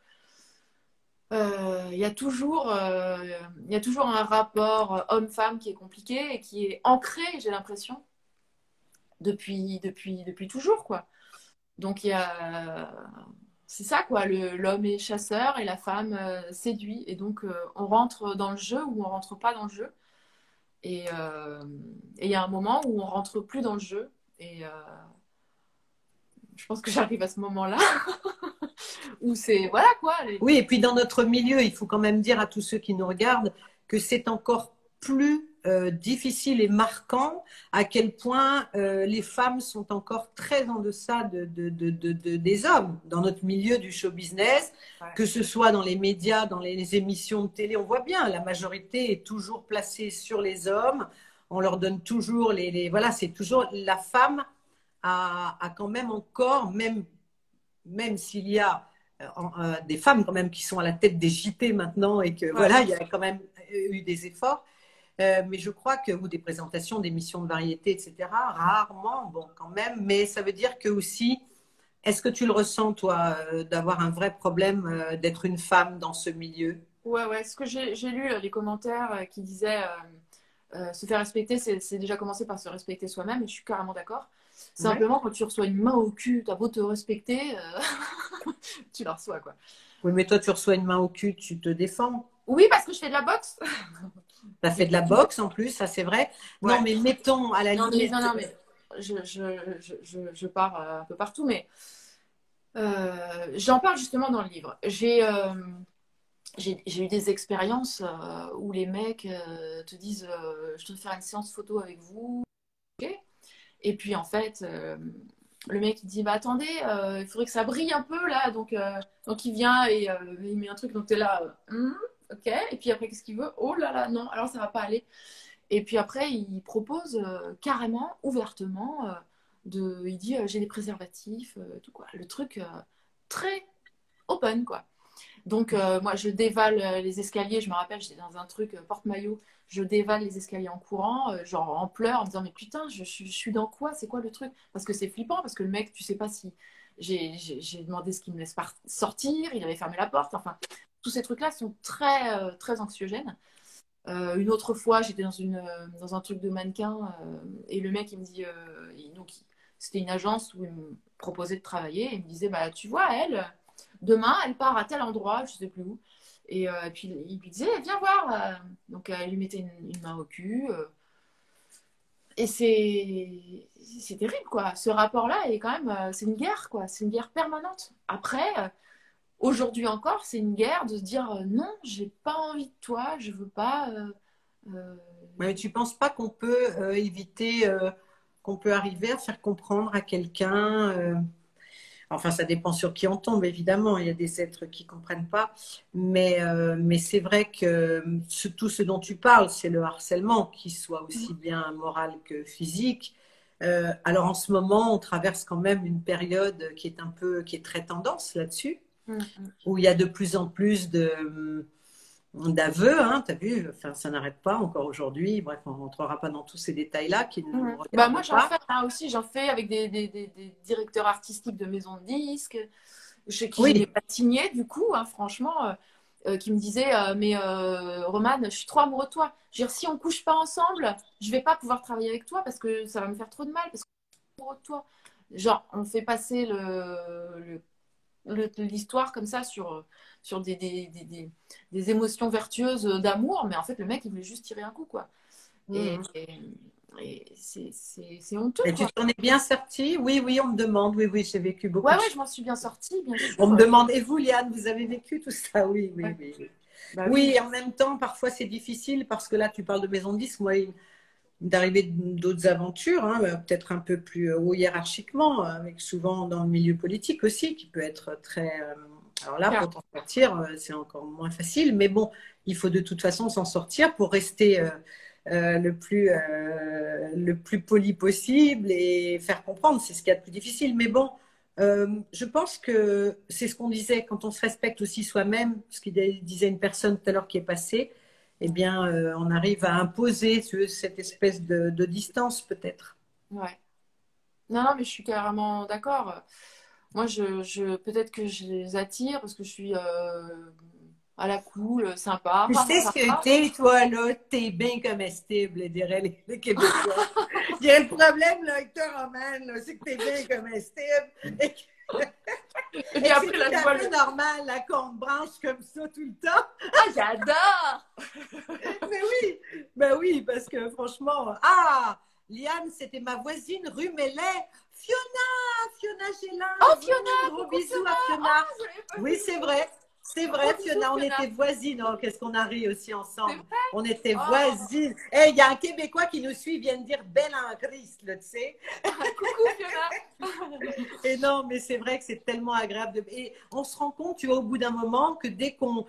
Il y a toujours un rapport homme-femme qui est compliqué et qui est ancré, j'ai l'impression, depuis toujours, quoi. Donc, c'est ça, quoi. L'homme est chasseur et la femme séduit. Et donc, on rentre dans le jeu ou on rentre pas dans le jeu. Et il y a un moment où on rentre plus dans le jeu. Et je pense que j'arrive à ce moment-là où c'est, voilà quoi. Oui, et puis dans notre milieu, il faut quand même dire à tous ceux qui nous regardent que c'est encore plus difficile et marquant à quel point les femmes sont encore très en deçà des hommes dans notre milieu du show business, Ouais. que ce soit dans les médias, dans les émissions de télé. On voit bien, la majorité est toujours placée sur les hommes. On leur donne toujours voilà, c'est toujours la femme a quand même encore, même s'il y a des femmes quand même qui sont à la tête des JT maintenant et que voilà, il y a quand même eu des efforts. Mais je crois que, ou des présentations, d'émissions de variété, etc., rarement, bon, quand même, mais ça veut dire que aussi, est-ce que tu le ressens, toi, d'avoir un vrai problème d'être une femme dans ce milieu? Ouais, ce que j'ai lu les commentaires qui disaient se faire respecter, c'est déjà commencer par se respecter soi-même, et je suis carrément d'accord. Simplement, quand tu reçois une main au cul, t'as beau te respecter, tu la reçois, quoi. Oui, mais toi, tu reçois une main au cul, tu te défends. Oui, parce que je fais de la boxe. Tu as fait de la boxe en plus, ça c'est vrai. Ouais. Non, mais mettons à la limite. Non, mais je pars un peu partout, mais j'en parle justement dans le livre. J'ai eu des expériences où les mecs te disent je te faire une séance photo avec vous. Okay. Et puis en fait, le mec il dit bah attendez, il faudrait que ça brille un peu là. Donc il vient et il met un truc, donc tu es là, ok. Et puis après, qu'est-ce qu'il veut? Oh là là, non, alors ça va pas aller. Et puis après, il propose carrément, ouvertement, il dit j'ai des préservatifs, tout quoi. Le truc très open quoi. Donc, moi, je dévale les escaliers. Je me rappelle, j'étais dans un truc porte-maillot. Je dévale les escaliers en courant, genre en pleurs, en me disant, mais putain, je suis dans quoi? C'est quoi le truc? Parce que c'est flippant, parce que le mec, tu sais pas si. J'ai demandé ce qu'il me laisse sortir, il avait fermé la porte. Enfin, tous ces trucs-là sont très, très anxiogènes. Une autre fois, j'étais dans un truc de mannequin et le mec, il me dit. C'était une agence où il me proposait de travailler. Et il me disait, bah, tu vois, demain, elle part à tel endroit, je sais plus où. Et puis il lui disait, viens voir. Donc elle lui mettait une main au cul. Et c'est terrible, quoi. Ce rapport-là est quand même, c'est une guerre, quoi. C'est une guerre permanente. Après, aujourd'hui encore, c'est une guerre de se dire, non, j'ai pas envie de toi, je veux pas. Mais tu penses pas qu'on peut éviter, qu'on peut arriver à faire comprendre à quelqu'un enfin, ça dépend sur qui on tombe, évidemment. Il y a des êtres qui ne comprennent pas. Mais c'est vrai que tout ce dont tu parles, c'est le harcèlement, qui soit aussi bien moral que physique. Alors en ce moment, on traverse quand même une période qui est très tendance là-dessus, où il y a de plus en plus d'aveux, hein, tu as vu, enfin, ça n'arrête pas encore aujourd'hui. Bref, on ne rentrera pas dans tous ces détails-là qui ne nous regardent bah, moi, j'en pas. fais aussi, j'en fais avec des directeurs artistiques de maisons de disques, chez qui Oui. je n'ai pas signé, du coup, hein, franchement, qui me disaient mais Romane, je suis trop amoureux de toi. Je veux dire, si on couche pas ensemble, je vais pas pouvoir travailler avec toi parce que ça va me faire trop de mal, parce que je suis amoureux de toi. Genre, on fait passer l'histoire comme ça sur des émotions vertueuses d'amour, mais en fait, le mec, il voulait juste tirer un coup, quoi. Et c'est honteux. Et tu t'en es bien sortie? Oui, oui, on me demande. Oui, oui, j'ai vécu beaucoup. Ouais, je m'en suis bien sortie, bien sûr. On me demande, et vous, Liane, vous avez vécu tout ça? Oui, oui, Ouais. oui. Bah, oui, et en même temps, parfois c'est difficile parce que là, tu parles de maison de disques. Moi, d'arriver d'autres aventures, hein, peut-être un peu plus haut hiérarchiquement, avec souvent dans le milieu politique aussi, qui peut être très. Alors là, pour t'en sortir, c'est encore moins facile, mais bon, il faut de toute façon s'en sortir pour rester le plus poli possible et faire comprendre. C'est ce qu'il y a de plus difficile. Mais bon, je pense que c'est ce qu'on disait quand on se respecte aussi soi-même, ce qu'il disait une personne tout à l'heure qui est passée. Eh bien, on arrive à imposer cette espèce de distance, peut-être. Ouais. Non, mais je suis carrément d'accord. Moi, peut-être que je les attire parce que je suis à la cool, sympa. Tu sais ce que t'es, toi, là, t'es bien comestible, diraient les Québécois. Je dirais, le problème, là, avec toi, Romane, là, c'est que t'es bien comestible. Et puis après, c'est un peu normal, là, qu'on te branche comme ça tout le temps. Ah, j'adore! Ben oui, parce que franchement, Liane, c'était ma voisine rue Mellet. Fiona, Sheila. Oh, Fiona, Gros coucou, bisous Fiona. à Fiona. Oh, je l'avais pas Oui, vu. c'est vrai. C'est Gros vrai, bisous, Fiona, on Fiona. était voisines. Oh, qu'est-ce qu'on a ri aussi C'est ensemble. vrai? On était Oh, voisines. Eh, il y a un Québécois qui nous suit, il vient de dire Belle Christ, tu sais. coucou, Fiona. Et non, mais c'est vrai que c'est tellement agréable. Et on se rend compte, tu vois, au bout d'un moment, que dès qu'on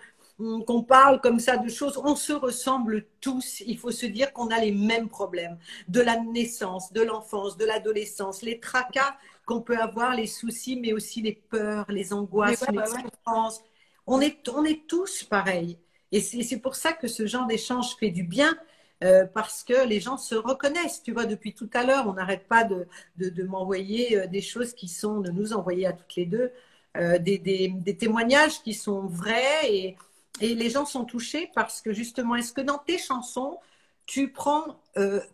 parle comme ça de choses, on se ressemble tous. Il faut se dire qu'on a les mêmes problèmes de la naissance, de l'enfance, de l'adolescence, les tracas qu'on peut avoir, les soucis, mais aussi les peurs, les Mais angoisses, ouais, les ouais, ouais. souffrances. On est tous pareils. Et c'est pour ça que ce genre d'échange fait du bien. Parce que les gens se reconnaissent. Tu vois, depuis tout à l'heure, on n'arrête pas de m'envoyer des choses qui sont, de nous envoyer à toutes les deux, des témoignages qui sont vrais et les gens sont touchés parce que justement, est-ce que dans tes chansons, tu prends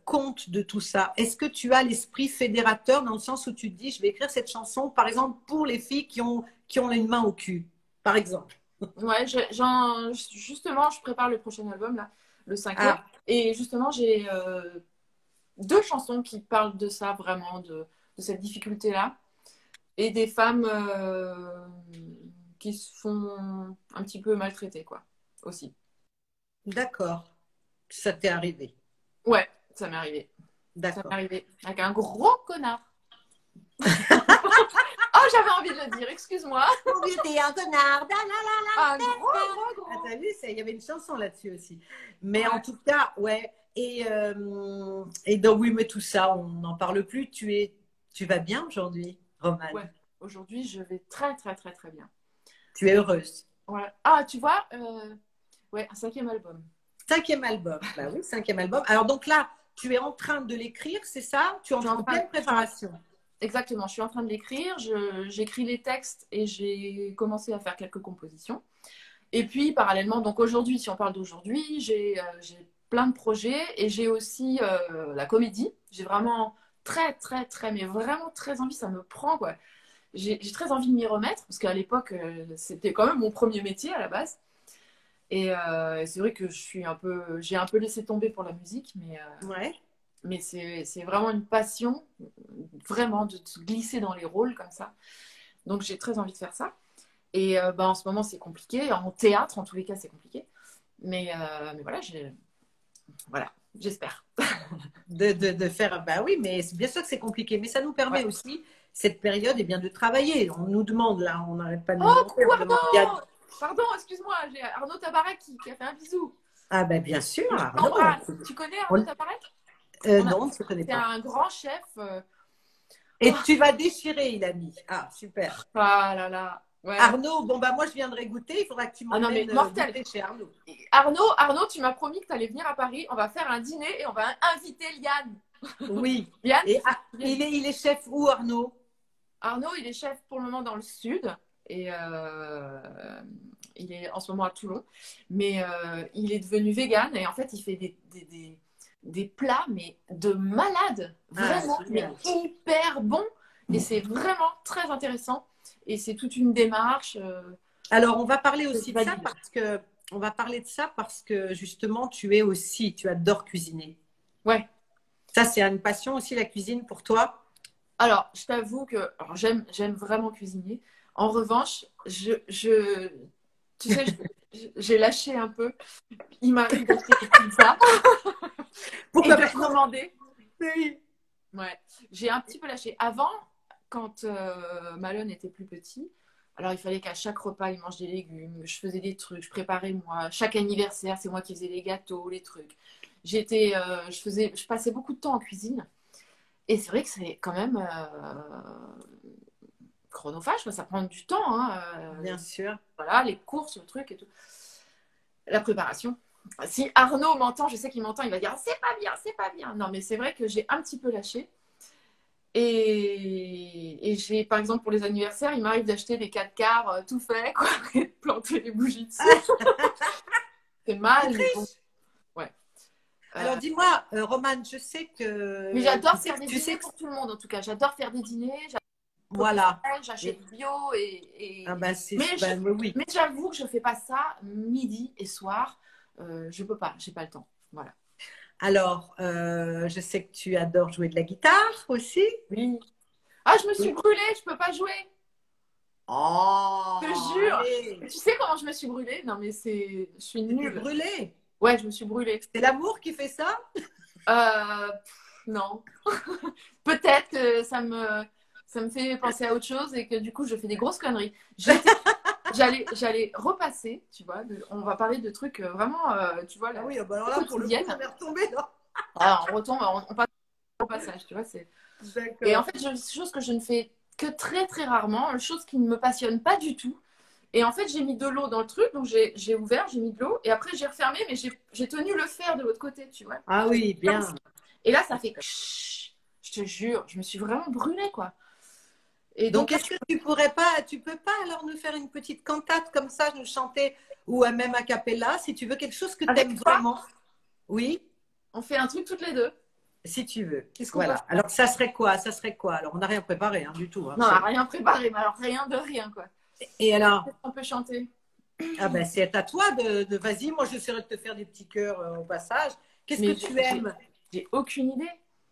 compte de tout ça? Est-ce que tu as l'esprit fédérateur dans le sens où tu te dis, je vais écrire cette chanson, par exemple, pour les filles qui ont une main au cul, par exemple? Ouais, justement, je prépare le prochain album, là, le cinquième. Ah, Et justement, j'ai deux chansons qui parlent de ça, vraiment, de cette difficulté-là. Et des femmes qui se font un petit peu maltraiter, quoi, aussi. d'accord. Ça t'est arrivé. Ouais, ça m'est arrivé. Ça m'est D'accord. arrivé. Avec un gros connard. Oh, j'avais envie de le dire, excuse-moi. Mon Dieu, t'es un connard. Da, la, la, Un gros, gros, la. Ah, gros. t'as vu, il y avait une chanson là-dessus aussi. Mais en Ouais, tout cas, ouais. Et donc, oui, mais tout ça, on n'en parle plus. Tu vas bien aujourd'hui, Romane? ouais. Aujourd'hui, je vais très, très, très, très bien. Tu es heureuse. Voilà. Ah, tu vois, ouais, un cinquième album. Cinquième album. Bah oui, cinquième album. Alors, donc là, tu es en train de l'écrire, c'est ça? Tu es Je suis en pleine préparation. Exactement, je suis en train de l'écrire, j'écris les textes et j'ai commencé à faire quelques compositions. Et puis, parallèlement, donc aujourd'hui, si on parle d'aujourd'hui, j'ai plein de projets et j'ai aussi la comédie. J'ai vraiment très, très, très, mais vraiment très envie, ça me prend, quoi. J'ai très envie de m'y remettre parce qu'à l'époque, c'était quand même mon premier métier à la base. Et c'est vrai que j'ai un peu laissé tomber pour la musique, Ouais. mais c'est vraiment une passion, vraiment, de se glisser dans les rôles comme ça. Donc j'ai très envie de faire ça. Et bah, en ce moment, c'est compliqué. En théâtre, en tous les cas, c'est compliqué. Mais voilà, voilà, j'espère. De faire. Bah oui, mais bien sûr que c'est compliqué. Mais ça nous permet Ouais. aussi, cette période, eh bien, de travailler. On nous demande, là, on n'arrête pas de nous Oh, demander. coucou On demande bien. Arnaud! Pardon, excuse-moi, j'ai Arnaud Tabarak qui a fait un bisou. Ah ben bien sûr, Je Arnaud. t'embrasse. Tu connais Arnaud Tabarak? Non, on ne se connaît C'est pas. un grand chef. Et Oh, tu vas déchirer, il a mis. Ah, super. ah là là. Ouais. Arnaud, bon, bah moi, je viendrai goûter. Il faudra que tu Ah non, mais m'emmènes mortel. goûter chez Arnaud. Arnaud, tu m'as promis que tu allais venir à Paris. On va faire un dîner et on va inviter Liane. Oui. Liane, Et viens. il est chef où, Arnaud? Arnaud, il est chef pour le moment dans le sud et il est en ce moment à Toulon. Mais il est devenu vegan et en fait, il fait des plats, mais de malade. Ah, Vraiment, mais génial. hyper bon. Et c'est vraiment très intéressant. Et c'est toute une démarche. Alors, on va parler Que aussi tu de ça valides. parce que justement, tu adores cuisiner. Ouais. Ça, c'est une passion aussi, la cuisine pour toi? Alors, je t'avoue que alors, j'aime vraiment cuisiner. En revanche, tu sais, j'ai lâché un peu. Il m'arrive d'acheter des pizzas et Pourquoi de maintenant? commander. Oui. Ouais, j'ai un petit peu lâché. Avant, quand Malone était plus petit, alors il fallait qu'à chaque repas, il mange des légumes. Je faisais des trucs, je préparais moi. Chaque anniversaire, c'est moi qui faisais les gâteaux, les trucs. Je passais beaucoup de temps en cuisine. Et c'est vrai que c'est quand même chronophage, quoi. Ça prend du temps, hein, Bien sûr. voilà, les courses, le truc et tout. La préparation. Si Arnaud m'entend, je sais qu'il m'entend, il va dire c'est pas bien, c'est pas bien. Non, mais c'est vrai que j'ai un petit peu lâché. Et j'ai, par exemple, pour les anniversaires, il m'arrive d'acheter des 4 quarts tout faits, quoi, et de planter les bougies dessus. C'est Tu mal, mais bon, triches. ouais. Alors dis-moi, Romane, je sais Mais que j'adore faire des tu sais dîners que pour tout le monde, en tout cas. J'adore faire des dîners, voilà. j'achète Et- bio ah ben c'est mais ben, oui. mais j'avoue que je fais pas ça midi et soir. Je peux pas, j'ai pas le temps. Voilà. Alors, je sais que tu adores jouer de la guitare aussi. Oui. Ah, je me suis Oui. brûlée, je peux pas jouer. Je te Oh, jure. allez, Tu sais comment je me suis brûlée? Non, mais je suis tu t'es nulle. brûlé. Ouais, je me suis brûlée. C'est l'amour qui fait ça? Non. Peut-être que ça me fait penser à autre chose et que du coup, je fais des grosses conneries. J'allais repasser, tu vois. On va parler de trucs vraiment, tu vois, Ah la oui, bah alors là, pour le coup, quotidienne. on est retombé dans... Alors, on retombe, on passe au passage, tu vois. Et en D'accord. fait, c'est chose que je ne fais que très, très rarement, une chose qui ne me passionne pas du tout. Et en fait, j'ai mis de l'eau dans le truc, donc j'ai ouvert, j'ai mis de l'eau, et après j'ai refermé, mais j'ai tenu le fer de l'autre côté, tu vois. Ah oui, Comme ça. bien. Et là, ça fait ksh, je te jure, je me suis vraiment brûlée, quoi. Et Donc, donc là, est-ce que tu peux pas alors nous faire une petite cantate comme ça, nous chanter, ou même a cappella, si tu veux, quelque chose que tu avec aimes toi, vraiment? Oui, on fait un truc toutes les deux. si tu veux. Qu'est-ce qu'on peut Voilà. faire? Alors, ça serait quoi? Ça serait quoi? Alors, on n'a rien préparé hein, du tout. Hein, Non, on n'a rien préparé, mais alors rien de rien, quoi. Et alors, Qu'est-ce qu'on peut chanter? ah ben, c'est à toi vas-y, moi j'essaierai de te faire des petits cœurs au passage. Qu'est-ce que Mais tu aimes? j'ai aucune idée.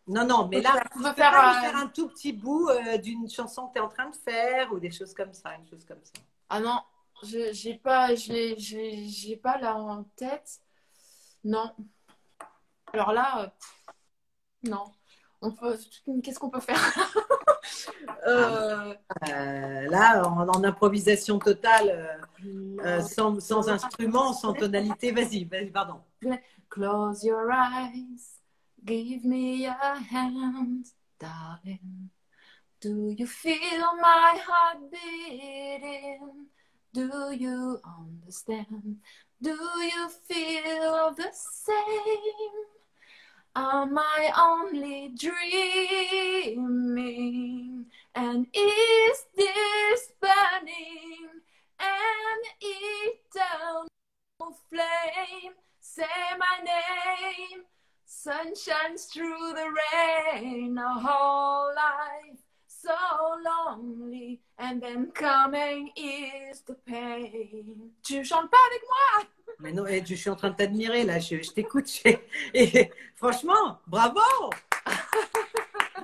Non, non, mais là, On tu peut peux faire. pas nous faire un tout petit bout d'une chanson que tu es en train de faire ou des choses comme ça, une chose comme ça. Ah non, j'ai pas, j'ai pas là en tête. Non. Alors là, non. Qu'est-ce qu'on peut faire? Ah, euh, là, en improvisation totale, sans Close instrument, sans tonalité, vas-y, pardon. your eyes, give me your hand, darling. Do you feel my heart beating? Do you understand? Do you feel the same? Am I only dreaming? And is this burning an eternal flame? Say my name. Sun shines through the rain. A whole life so lonely. And then coming is the pain. Tu chantes pas avec moi? Mais non, je suis en train de t'admirer là, je t'écoute. Et franchement, bravo!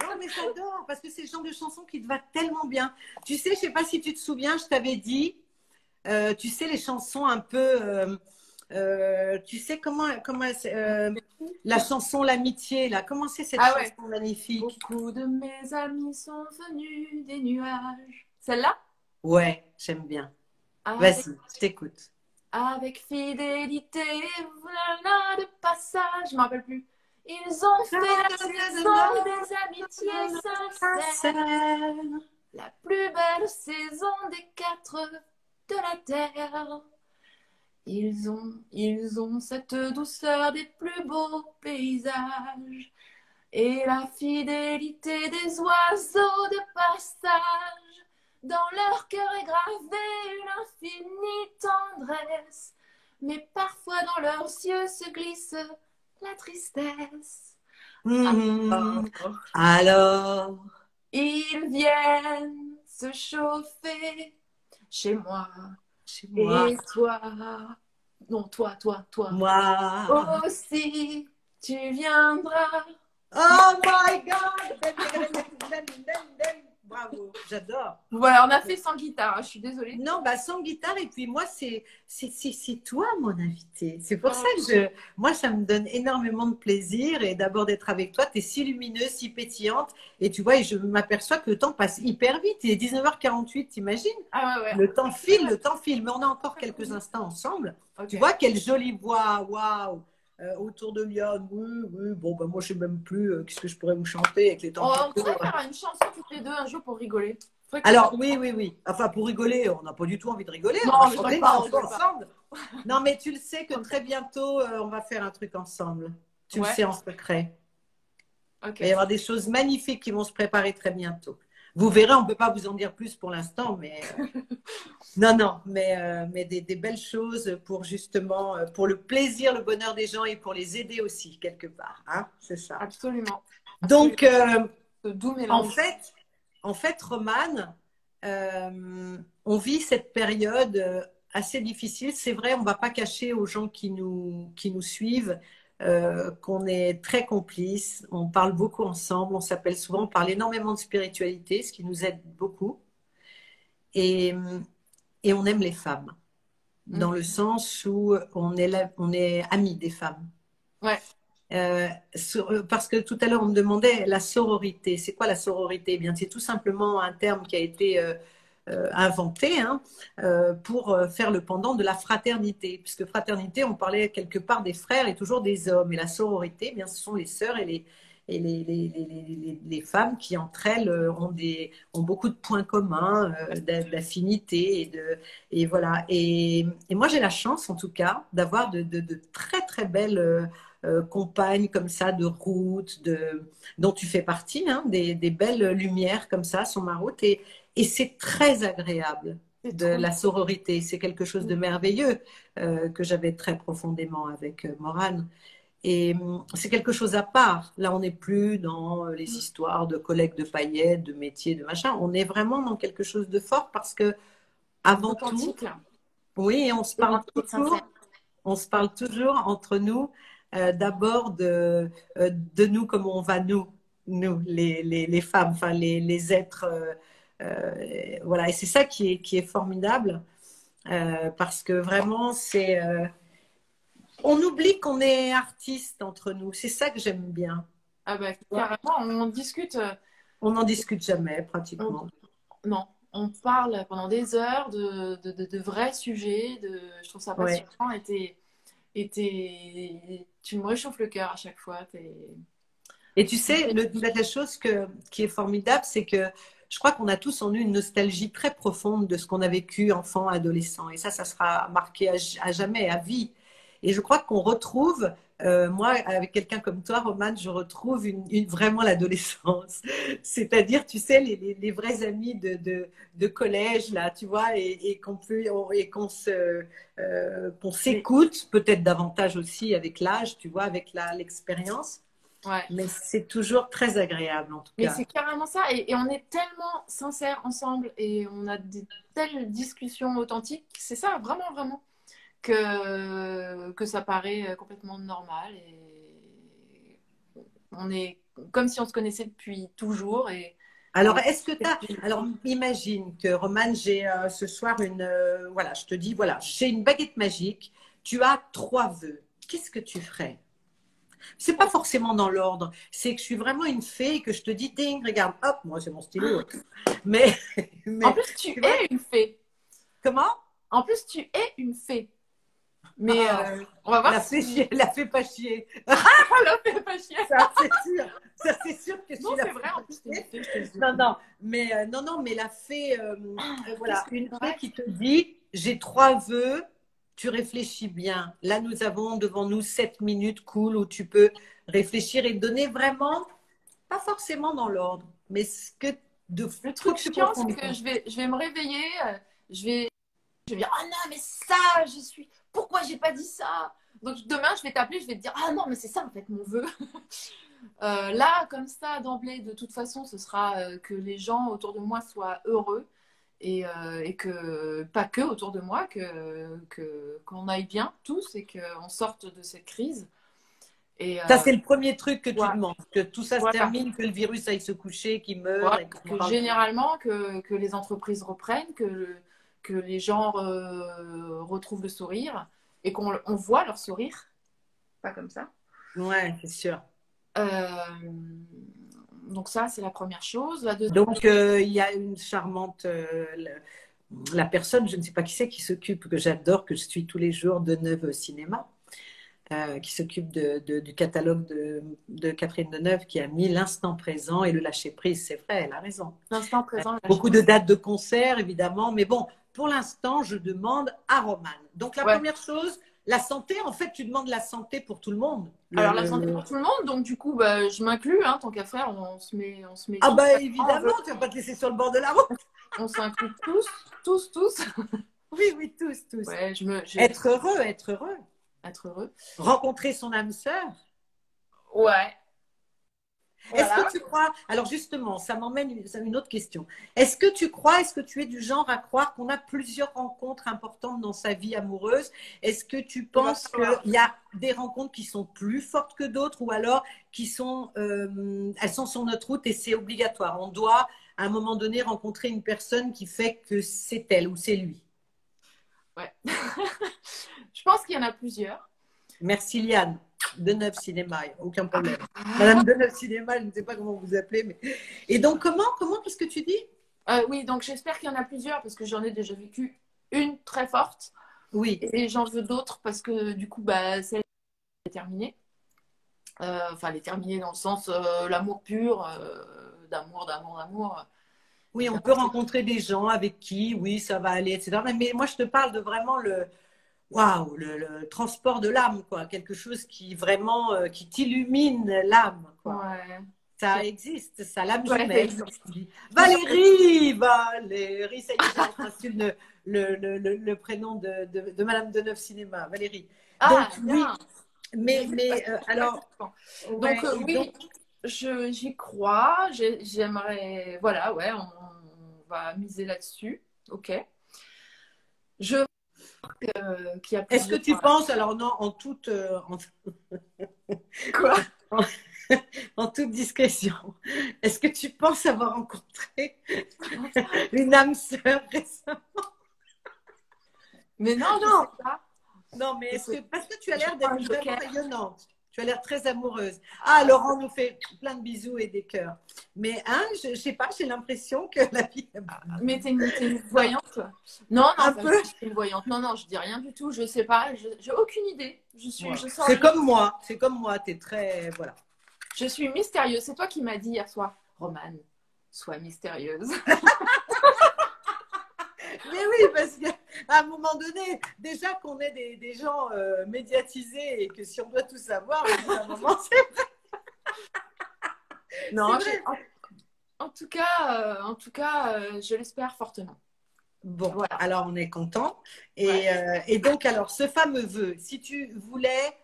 Non, mais j'adore parce que c'est le genre de chanson qui te va tellement bien. Tu sais, je sais pas si tu te souviens, je t'avais dit, tu sais, les chansons un peu, tu sais la chanson L'amitié, là, comment c'est cette Ah ouais. chanson magnifique? Beaucoup de mes amis sont venus des nuages. Celle-là? Ouais, j'aime bien. Avec, Vas-y, je t'écoute. avec fidélité, voilà de passage. Je m'en rappelle plus. Ils ont fait la saison des amitiés sincères. La plus belle saison des quatre de la terre. Ils ont cette douceur des plus beaux paysages et la fidélité des oiseaux de passage. Dans leur cœur est gravée une infinie tendresse, mais parfois dans leurs yeux se glisse la tristesse. Mmh. Alors, Ils viennent se chauffer chez moi. chez moi, Et toi, non, toi, moi. aussi, tu viendras. Oh my God! Bravo, j'adore. Voilà, on a fait sans guitare, je suis désolée. Non, bah sans guitare et puis moi c'est toi mon invité. C'est pour ça que moi ça me donne énormément de plaisir et d'abord d'être avec toi. Tu es si lumineuse, si pétillante et tu vois et je m'aperçois que le temps passe hyper vite. Il est 19h48, t'imagines? Ah ouais. Le temps file, mais on a encore quelques instants ensemble. Okay. Tu vois quelle jolie voix, waouh! Autour de Lyon, oui. Bon, ben moi, je ne sais même plus qu'est-ce que je pourrais vous chanter avec les temps. On pourrait faire une chanson toutes les deux un jour pour rigoler. Alors, oui. Enfin, pour rigoler, on n'a pas du tout envie de rigoler. Non, on va mais chanter pas ensemble. Non, mais tu le sais que très bientôt, on va faire un truc ensemble. Tu le sais en secret. Okay. Il va y avoir des choses magnifiques qui vont se préparer très bientôt. Vous verrez, on ne peut pas vous en dire plus pour l'instant, mais mais des belles choses pour justement, pour le plaisir, le bonheur des gens et pour les aider aussi, quelque part. Hein, c'est ça. Absolument. Donc, en fait, Romane, on vit cette période assez difficile. C'est vrai, on ne va pas cacher aux gens qui nous suivent qu'on est très complices, on parle beaucoup ensemble, on s'appelle souvent, on parle énormément de spiritualité, ce qui nous aide beaucoup. Et, et on aime les femmes, dans le sens où on est amis des femmes. Ouais. Parce que tout à l'heure, on me demandait la sororité. C'est quoi la sororité? Eh bien, c'est tout simplement un terme qui a été inventé pour faire le pendant de la fraternité. Puisque fraternité, on parlait quelque part des frères et toujours des hommes. Et la sororité, eh bien, ce sont les sœurs et les femmes qui, entre elles, ont beaucoup de points communs, d'affinité. Et voilà. Et moi, j'ai la chance, en tout cas, d'avoir de très, très belles compagnes comme ça de route, dont tu fais partie, des belles lumières comme ça sur ma route. Et c'est très agréable de la sororité. C'est quelque chose de merveilleux que j'avais très profondément avec Morane. Et c'est quelque chose à part. Là, on n'est plus dans les histoires de collègues de paillettes, de métiers, de machin. On est vraiment dans quelque chose de fort parce que, avant tout, oui, on se parle toujours entre nous. D'abord de nous, comment on va nous les femmes, enfin les êtres, voilà. Et c'est ça qui est formidable, parce que vraiment on oublie qu'on est artiste entre nous. C'est ça que j'aime bien. Ah bah carrément, on discute. On n'en discute jamais pratiquement. Non, on parle pendant des heures de vrais sujets. Je trouve ça passionnant. Tu me réchauffes le cœur à chaque fois. Et tu sais, la chose qui est formidable, c'est que je crois qu'on a tous en nous une nostalgie très profonde de ce qu'on a vécu enfant, adolescent. Et ça sera marqué à jamais, à vie. Et je crois qu'on retrouve, moi, avec quelqu'un comme toi, Romane, je retrouve vraiment l'adolescence. C'est-à-dire, tu sais, les vrais amis de collège, là, tu vois, et qu'on s'écoute, peut-être davantage aussi avec l'âge, tu vois, avec l'expérience. Ouais. Mais c'est toujours très agréable, en tout cas. Mais c'est carrément ça. Et on est tellement sincères ensemble et on a telles discussions authentiques. C'est ça, vraiment, vraiment. Que ça paraît complètement normal. Et on est comme si on se connaissait depuis toujours. Alors, alors, imagine que, Romane, j'ai ce soir voilà, je te dis, voilà, j'ai une baguette magique. Tu as 3 vœux. Qu'est-ce que tu ferais? C'est pas forcément dans l'ordre. C'est que je suis vraiment une fée et que je te dis, ding, regarde, hop, moi c'est mon stylo. Mais en plus, tu es une fée. Comment? En plus, tu es une fée. Mais on va voir. La fée pas chier. La fée pas chier. Ça, c'est sûr. Ça, c'est sûr que non, c'est vrai, en plus, t'es une fée, je te non, mais la fée, voilà, une fée qui te dit, j'ai 3 vœux, tu réfléchis bien. Là, nous avons devant nous 7 minutes cool où tu peux réfléchir et donner vraiment, pas forcément dans l'ordre, mais ce que le truc chiant, c'est que je vais me réveiller, je vais dire, oh non, mais ça, pourquoi j'ai pas dit ça? Donc demain, je vais t'appeler, je vais te dire, ah non, mais c'est ça en fait mon vœu. Là, comme ça, d'emblée, de toute façon, ce sera que les gens autour de moi soient heureux et que, pas que autour de moi, qu'on aille bien tous et qu'on sorte de cette crise. Et, ça, c'est le premier truc que tu demandes, que tout ça se termine, que le virus aille se coucher, qu'il meure. Et que généralement, que les entreprises reprennent, que les gens retrouvent le sourire et qu'on voit leur sourire. Pas comme ça. Ouais, c'est sûr. Donc ça, c'est la première chose. Donc, il y a une charmante... la personne, je ne sais pas qui c'est, qui s'occupe, que j'adore, que je suis tous les jours, de Neuve Cinéma, qui s'occupe du catalogue de Catherine Deneuve, qui a mis l'instant présent et le lâcher-prise. C'est vrai, elle a raison. L'instant présent. Beaucoup de dates de concert, évidemment, mais bon, pour l'instant, je demande à Romane. Donc, la première chose, la santé, en fait, tu demandes la santé pour tout le monde. Alors, la santé pour tout le monde, donc du coup, je m'inclus, tant qu'à faire, on se met. Ah bah évidemment, tu vas pas te laisser sur le bord de la route. On s'inclut tous. Oui, tous. Ouais, Être heureux. Être heureux. Rencontrer son âme sœur. Ouais. Est-ce Voilà. que tu crois, alors justement, ça m'emmène à une autre question. Est-ce que tu crois, est-ce que tu es du genre à croire qu'on a plusieurs rencontres importantes dans sa vie amoureuse? Est-ce que tu Il va penses falloir. qu'il y a des rencontres qui sont plus fortes que d'autres ou alors elles sont sur notre route et c'est obligatoire? On doit, à un moment donné, rencontrer une personne qui fait que c'est elle ou c'est lui. Ouais. Je pense qu'il y en a plusieurs. Merci Liane. Deneuve Cinéma, aucun problème. Madame Deneuve Cinéma, je ne sais pas comment vous appelez. Mais... Et donc, qu'est-ce que tu dis? Oui, donc j'espère qu'il y en a plusieurs parce que j'en ai déjà vécu une très forte Oui. et j'en veux d'autres parce que du coup, bah, celle est terminée. Enfin, elle est terminée dans le sens l'amour pur, d'amour. Oui, on peut rencontrer des gens avec qui, oui, ça va aller, etc. Mais moi, je te parle de vraiment waouh, le transport de l'âme, quoi. Quelque chose qui vraiment, qui t'illumine l'âme, quoi. Ouais. Ça existe, ça, l'âme Ouais, ça jumelle. existe. Valérie, ça y est, j'ai enfin su le prénom de Madame Deneuve Cinéma, Valérie. Donc, Ah, oui, bien. mais alors, Donc, ouais, et donc, oui, j'y crois. J'aimerais. Voilà, ouais, on va miser là-dessus. Ok. Je vois qu'il y a est-ce que plusieurs. tu penses, alors non, Quoi? en toute discrétion, est-ce que tu penses avoir rencontré une âme sœur récemment? Mais non, je Non, sais pas. non, mais parce que tu as Je l'air prends un d'être vraiment joker. rayonnante. Tu as l'air très amoureuse. Ah, Laurent nous fait plein de bisous et des cœurs. Mais hein, je ne sais pas, j'ai l'impression que la vie. Mais t'es une voyante? Non, non, Un enfin, peu. je dis une voyante. Non, non, je dis rien du tout. Je sais pas. J'ai aucune idée. Voilà. Je sens C'est rien. comme moi. C'est comme moi. Tu es très. Voilà. Je suis mystérieuse. C'est toi qui m'as dit hier soir, Romane, sois mystérieuse. Mais oui, parce qu'à un moment donné, déjà qu'on est des gens médiatisés et que si on doit tout savoir, au bout d'un moment, c'est Non, vrai. en tout cas, je l'espère fortement. Bon, Voilà. alors on est content. Ouais. Et donc, alors, ce fameux vœu, si tu voulais,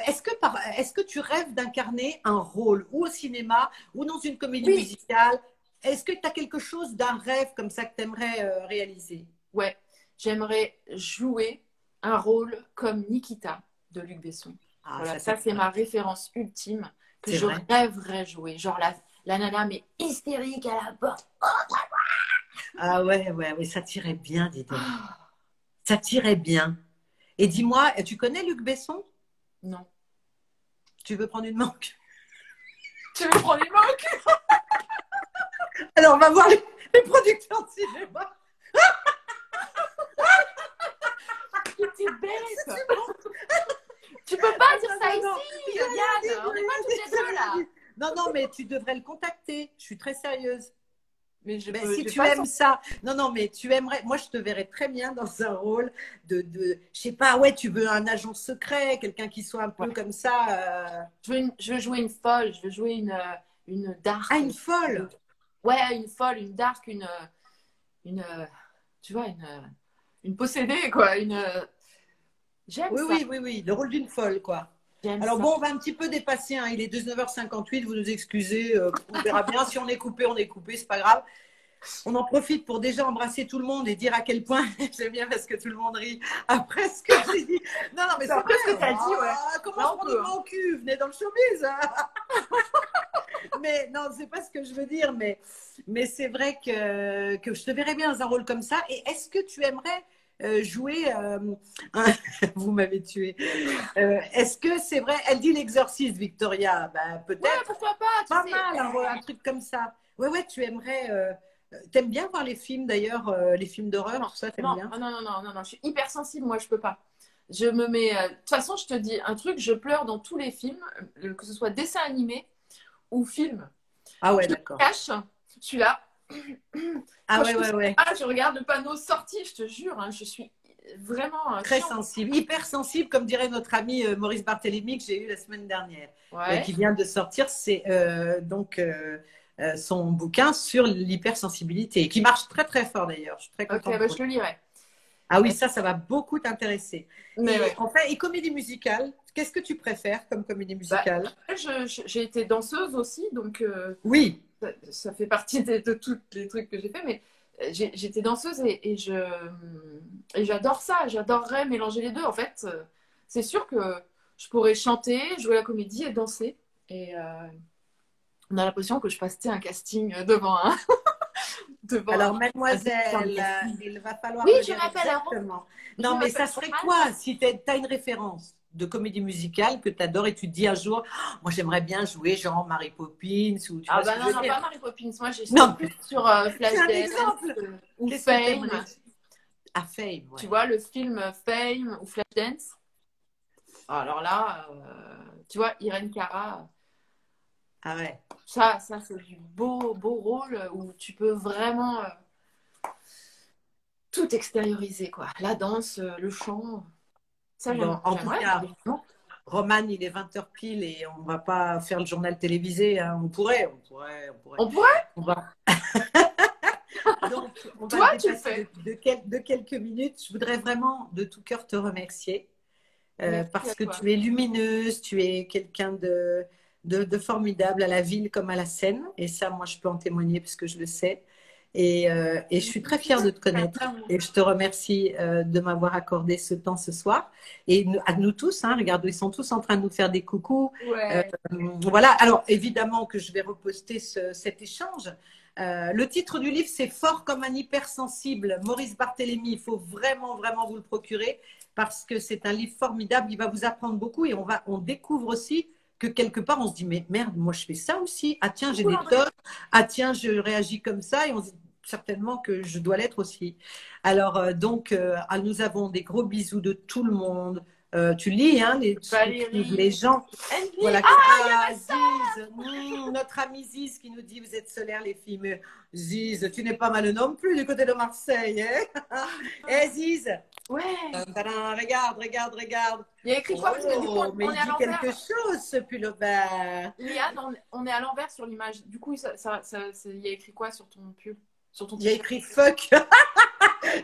est-ce que tu rêves d'incarner un rôle ou au cinéma ou dans une comédie Oui, musicale? Est-ce que tu as quelque chose d'un rêve comme ça que tu aimerais réaliser? ouais. J'aimerais jouer un rôle comme Nikita de Luc Besson. Ah, Voilà, ça ça c'est ma référence ultime que c'est je vrai. rêverais jouer. Genre la nana mais hystérique à la porte. Ah ouais, ouais, ouais, ça tirait bien, dis donc. Ah, Ça tirait bien. Et dis-moi, tu connais Luc Besson? non. Tu veux prendre une manque? Tu veux prendre une manque? Alors, on va voir les producteurs de cinéma. T'es bête. Tu peux pas dire ça Non, ici, Yann. On n'est pas toutes les deux là. non, non, mais tu devrais le contacter. Je suis très sérieuse. Mais je Ben, peux. si J'ai tu pas aimes ça, non, non, mais tu aimerais. Moi, je te verrais très bien dans un rôle je sais pas, ouais, tu veux un agent secret, quelqu'un qui soit un peu Ouais. comme ça. Je veux jouer une folle. Je veux jouer une Ah, dark. une folle. Ouais, une folle, une dark, une tu vois, une possédée quoi. J'aime Oui, ça. oui, oui, oui, le rôle d'une folle, quoi. J'aime Alors ça. bon, on va un petit peu dépasser, hein. Il est 19h58, vous nous excusez, on verra bien. Si on est coupé, c'est pas grave. On en profite pour déjà embrasser tout le monde et dire à quel point j'aime bien parce que tout le monde rit après ce que j'ai dit. Non, non, mais c'est C'est un peu ce vrai. que t'as dit, ouais. Comment Là, se on prendre peut, une main au cul? Venez dans le showbiz, hein. Mais non, c'est pas ce que je veux dire, mais c'est vrai que je te verrais bien dans un rôle comme ça. Et est-ce que tu aimerais jouer Vous m'avez tué. Est-ce que c'est vrai? Elle dit l'exorciste, Victoria. Ben, Ouais, peut-être. pourquoi pas, tu Pas sais. mal, un truc comme ça. Ouais, ouais, tu aimerais. T'aimes bien voir les films d'ailleurs, les films d'horreur, Non, tout ça, t'aimes non, bien? non, non, non, non, non, je suis hyper sensible, moi, je peux pas. Je me mets. De toute façon, je te dis un truc, je pleure dans tous les films, que ce soit dessin animé ou film. Ah ouais, Je me d'accord. cache, je suis là. Ah Quand ouais, je ouais, ouais. je regarde le panneau sorti, je te jure, hein, je suis vraiment Très chiante. sensible, hyper sensible, comme dirait notre ami Maurice Barthélémy que j'ai eu la semaine dernière, Ouais. qui vient de sortir. C'est son bouquin sur l'hypersensibilité, qui marche très très fort d'ailleurs. Je suis très Ok, contente bah, pour je lui. le lirai. Ah oui, ça va beaucoup t'intéresser. Mais Et ouais. en fait, et comédie musicale, qu'est-ce que tu préfères comme comédie Bah, musicale? j'ai été danseuse aussi, donc Oui. ça fait partie de tous les trucs que j'ai fait, mais j'étais danseuse et j'adore ça. J'adorerais mélanger les deux. En fait, c'est sûr que je pourrais chanter, jouer la comédie et danser. Et on a l'impression que je passe un casting devant un, devant Alors, un directeur de mademoiselle, casting. il va falloir Oui, me je dire m'appelle exactement. je Non, mais m'appelle ça serait Romane. quoi si tu as une référence de comédie musicale que tu adores et tu te dis un jour, oh, moi j'aimerais bien jouer genre Mary Poppins ou tu Ah vois ce bah que je non, veux non, dire? pas Mary Poppins. Moi, j'étais Non, plus sur c'est un Flashdance exemple. ou Qu'est-ce que tu Fame. aimerais? À Fame, Tu ouais. vois, le film Fame ou Flashdance. Alors là, tu vois, Irene Cara, Ah ouais. ça c'est du beau rôle où tu peux vraiment tout extérioriser, quoi. La danse, le chant, ça Bon, en tout j'aimerais. cas, Roman, il est 20h pile et on va pas faire le journal télévisé, hein. On pourrait. On pourrait, On va. Donc, on va le toi tu le dépasser fais. de quelques minutes. Je voudrais vraiment de tout cœur te remercier Merci à parce que toi. tu es lumineuse, tu es quelqu'un de formidable à la ville comme à la scène. Et ça, moi, je peux en témoigner parce que je le sais. Et je suis très fière de te connaître. Et je te remercie de m'avoir accordé ce temps ce soir. Et à nous tous, hein, regarde, ils sont tous en train de nous faire des coucous. Euh, Ouais. voilà. Alors, évidemment que je vais reposter cet échange. Le titre du livre, c'est Fort comme un hypersensible. Maurice Barthélémy, il faut vraiment, vraiment vous le procurer parce que c'est un livre formidable. Il va vous apprendre beaucoup et on découvre aussi que quelque part, on se dit, mais merde, moi, je fais ça aussi. Ah tiens, j'ai Coucou des Landry. torts. Ah tiens, je réagis comme ça. Et on se dit certainement que je dois l'être aussi. Alors, nous avons des gros bisous de tout le monde. Tu lis hein, ce qu'écrivent les Valérie, gens. Andy, Voilà. ah, il y a Ah, ma Ziz, notre amie Ziz qui nous dit vous êtes solaire les filles. Mais Ziz, tu n'es pas mal non plus du côté de Marseille. Hein. Eh Ziz, ouais. tadam, regarde. Il y a écrit quoi? Parce que du coup, Oh, mais on il est à dit quelque l'envers. chose ce pull vert. Liane, on est à l'envers sur l'image. Du coup, il y a écrit quoi sur ton pull? Sur ton Il y a t-shirt? écrit fuck.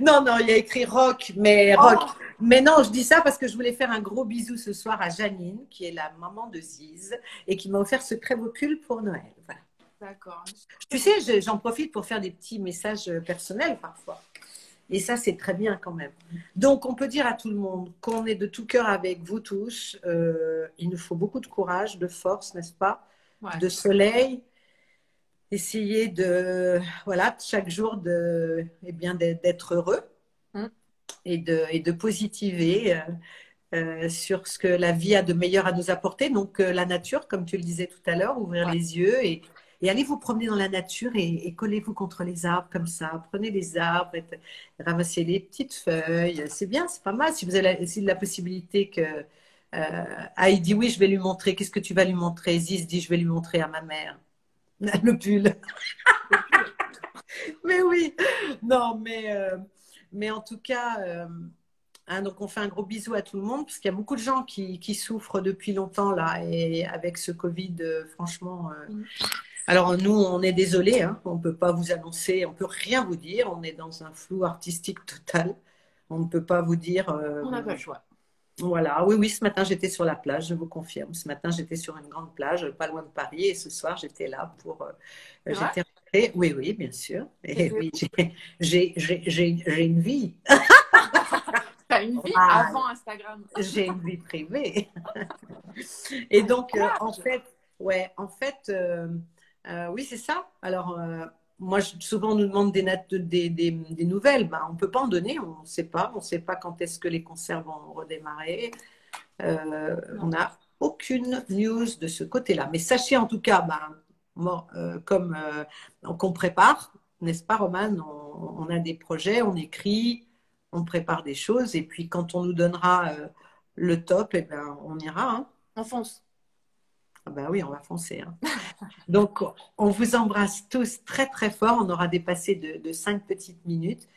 Non, il y a écrit rock, mais rock. Oh, Mais non, je dis ça parce que je voulais faire un gros bisou ce soir à Janine, qui est la maman de Ziz, et qui m'a offert ce très beau pull pour Noël. Voilà. d'accord. Tu sais, j'en profite pour faire des petits messages personnels parfois. Et ça, c'est très bien quand même. Donc, on peut dire à tout le monde qu'on est de tout cœur avec vous tous. Il nous faut beaucoup de courage, de force, n'est-ce pas? Ouais. De soleil. Essayer voilà, chaque jour d'être heureux Mm. et de positiver sur ce que la vie a de meilleur à nous apporter. Donc, la nature, comme tu le disais tout à l'heure, ouvrir Ouais. les yeux et allez vous promener dans la nature et collez-vous contre les arbres comme ça. Prenez les arbres et ramassez les petites feuilles. C'est bien, c'est pas mal. Si vous avez la possibilité que Aïe dit oui, je vais lui montrer. Qu'est-ce que tu vas lui montrer? Ziz dit je vais lui montrer à ma mère. Le pull. Mais oui, non, mais en tout cas, hein, donc on fait un gros bisou à tout le monde, parce qu'il y a beaucoup de gens qui souffrent depuis longtemps là, et avec ce Covid, franchement. Mm. Alors nous, on est désolé, hein, on ne peut pas vous annoncer, on ne peut rien vous dire, on est dans un flou artistique total. On ne peut pas vous dire. On n'a pas le choix. Voilà, oui, ce matin j'étais sur la plage, je vous confirme. Ce matin j'étais sur une grande plage, pas loin de Paris, et ce soir j'étais là pour. C'est vrai? J'étais rentrée. Oui, bien sûr. Et C'était oui, où? j'ai une vie. T'as une vie Ah, avant Instagram. j'ai une vie privée. Et donc, oui, c'est ça. Alors, moi, souvent, on nous demande des nouvelles. Ben, on ne peut pas en donner, on ne sait pas. On ne sait pas quand est-ce que les concerts vont redémarrer. On Non. n'a aucune news de ce côté-là. Mais sachez en tout cas, comme qu'on prépare, n'est-ce pas, Romane, on a des projets, on écrit, on prépare des choses. Et puis, quand on nous donnera le top, eh ben, on ira. Hein. On fonce. Ah ben oui, on va foncer. Hein. Donc, on vous embrasse tous très, très fort. On aura dépassé de 5 petites minutes.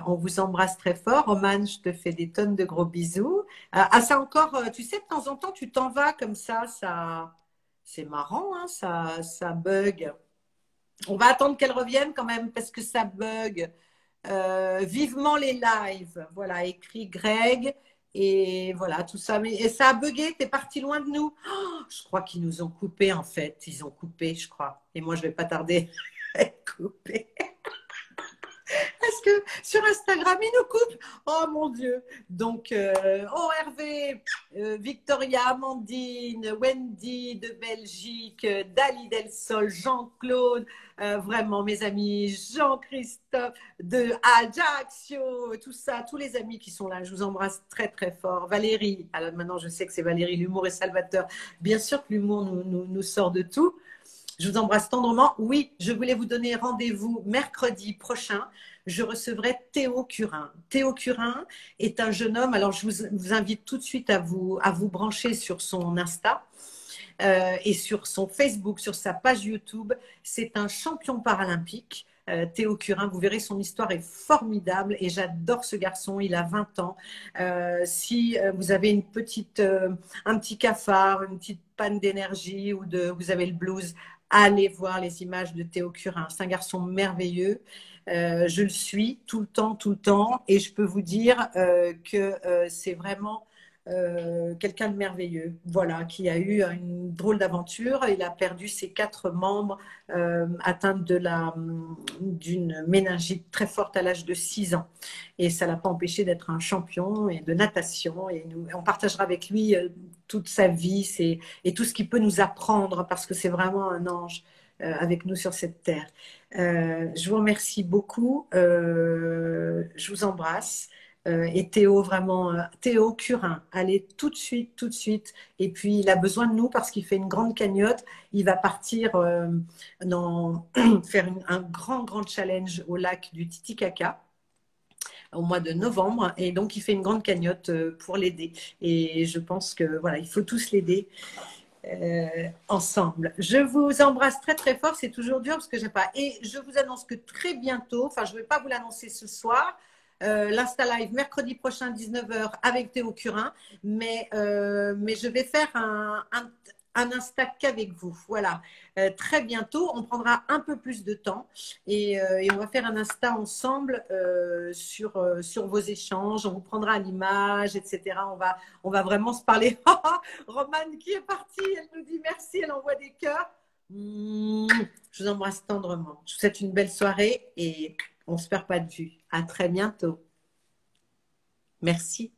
On vous embrasse très fort. Roman, je te fais des tonnes de gros bisous. Ça encore, tu sais, de temps en temps, tu t'en vas comme ça c'est marrant, hein, ça bug. On va attendre qu'elle revienne quand même parce que ça bug. Vivement les lives. Voilà, écrit Greg. Et voilà, tout ça. Mais et ça a bugué, t'es parti loin de nous. Oh, je crois qu'ils nous ont coupé en fait. Ils ont coupé, je crois. Et moi, je vais pas tarder à être coupé. Parce que sur Instagram, ils nous coupent. Oh mon Dieu. Donc, oh Hervé, Victoria, Amandine, Wendy de Belgique, Dali Del Sol, Jean-Claude, vraiment mes amis, Jean-Christophe de Ajaccio, tout ça, tous les amis qui sont là, je vous embrasse très très fort. Valérie, alors maintenant je sais que c'est Valérie, l'humour est salvateur. Bien sûr que l'humour nous sort de tout. Je vous embrasse tendrement. Oui, je voulais vous donner rendez-vous mercredi prochain. Je recevrai Théo Curin. Théo Curin est un jeune homme. Alors, je vous invite tout de suite à vous brancher sur son Insta et sur son Facebook, sur sa page YouTube. C'est un champion paralympique. Théo Curin, vous verrez, son histoire est formidable et j'adore ce garçon, il a 20 ans. Si vous avez un petit cafard, une petite panne d'énergie ou vous avez le blues, allez voir les images de Théo Curin. C'est un garçon merveilleux. Je le suis tout le temps et je peux vous dire que c'est vraiment quelqu'un de merveilleux, voilà, qui a eu une drôle d'aventure. Il a perdu ses 4 membres atteints d'une méningite très forte à l'âge de 6 ans. Et ça ne l'a pas empêché d'être un champion et de natation. Et on partagera avec lui toute sa vie et tout ce qu'il peut nous apprendre parce que c'est vraiment un ange avec nous sur cette terre. Je vous remercie beaucoup. Je vous embrasse. Et Théo, vraiment, Théo Curin, allez tout de suite. Et puis, il a besoin de nous parce qu'il fait une grande cagnotte. Il va partir faire un grand challenge au lac du Titicaca au mois de novembre. Et donc, il fait une grande cagnotte pour l'aider. Et je pense que, voilà, il faut tous l'aider. Ensemble. Je vous embrasse très très fort. C'est toujours dur parce que j'ai pas. Et je vous annonce que très bientôt, enfin je ne vais pas vous l'annoncer ce soir, l'Insta Live mercredi prochain 19h avec Théo Curin, mais je vais faire un Insta qu'avec vous. Voilà. Très bientôt, on prendra un peu plus de temps et on va faire un Insta ensemble sur vos échanges. On vous prendra à l'image, etc. On va vraiment se parler. Romane qui est partie, elle nous dit merci, elle envoie des cœurs. Je vous embrasse tendrement. Je vous souhaite une belle soirée et on ne se perd pas de vue. À très bientôt. Merci.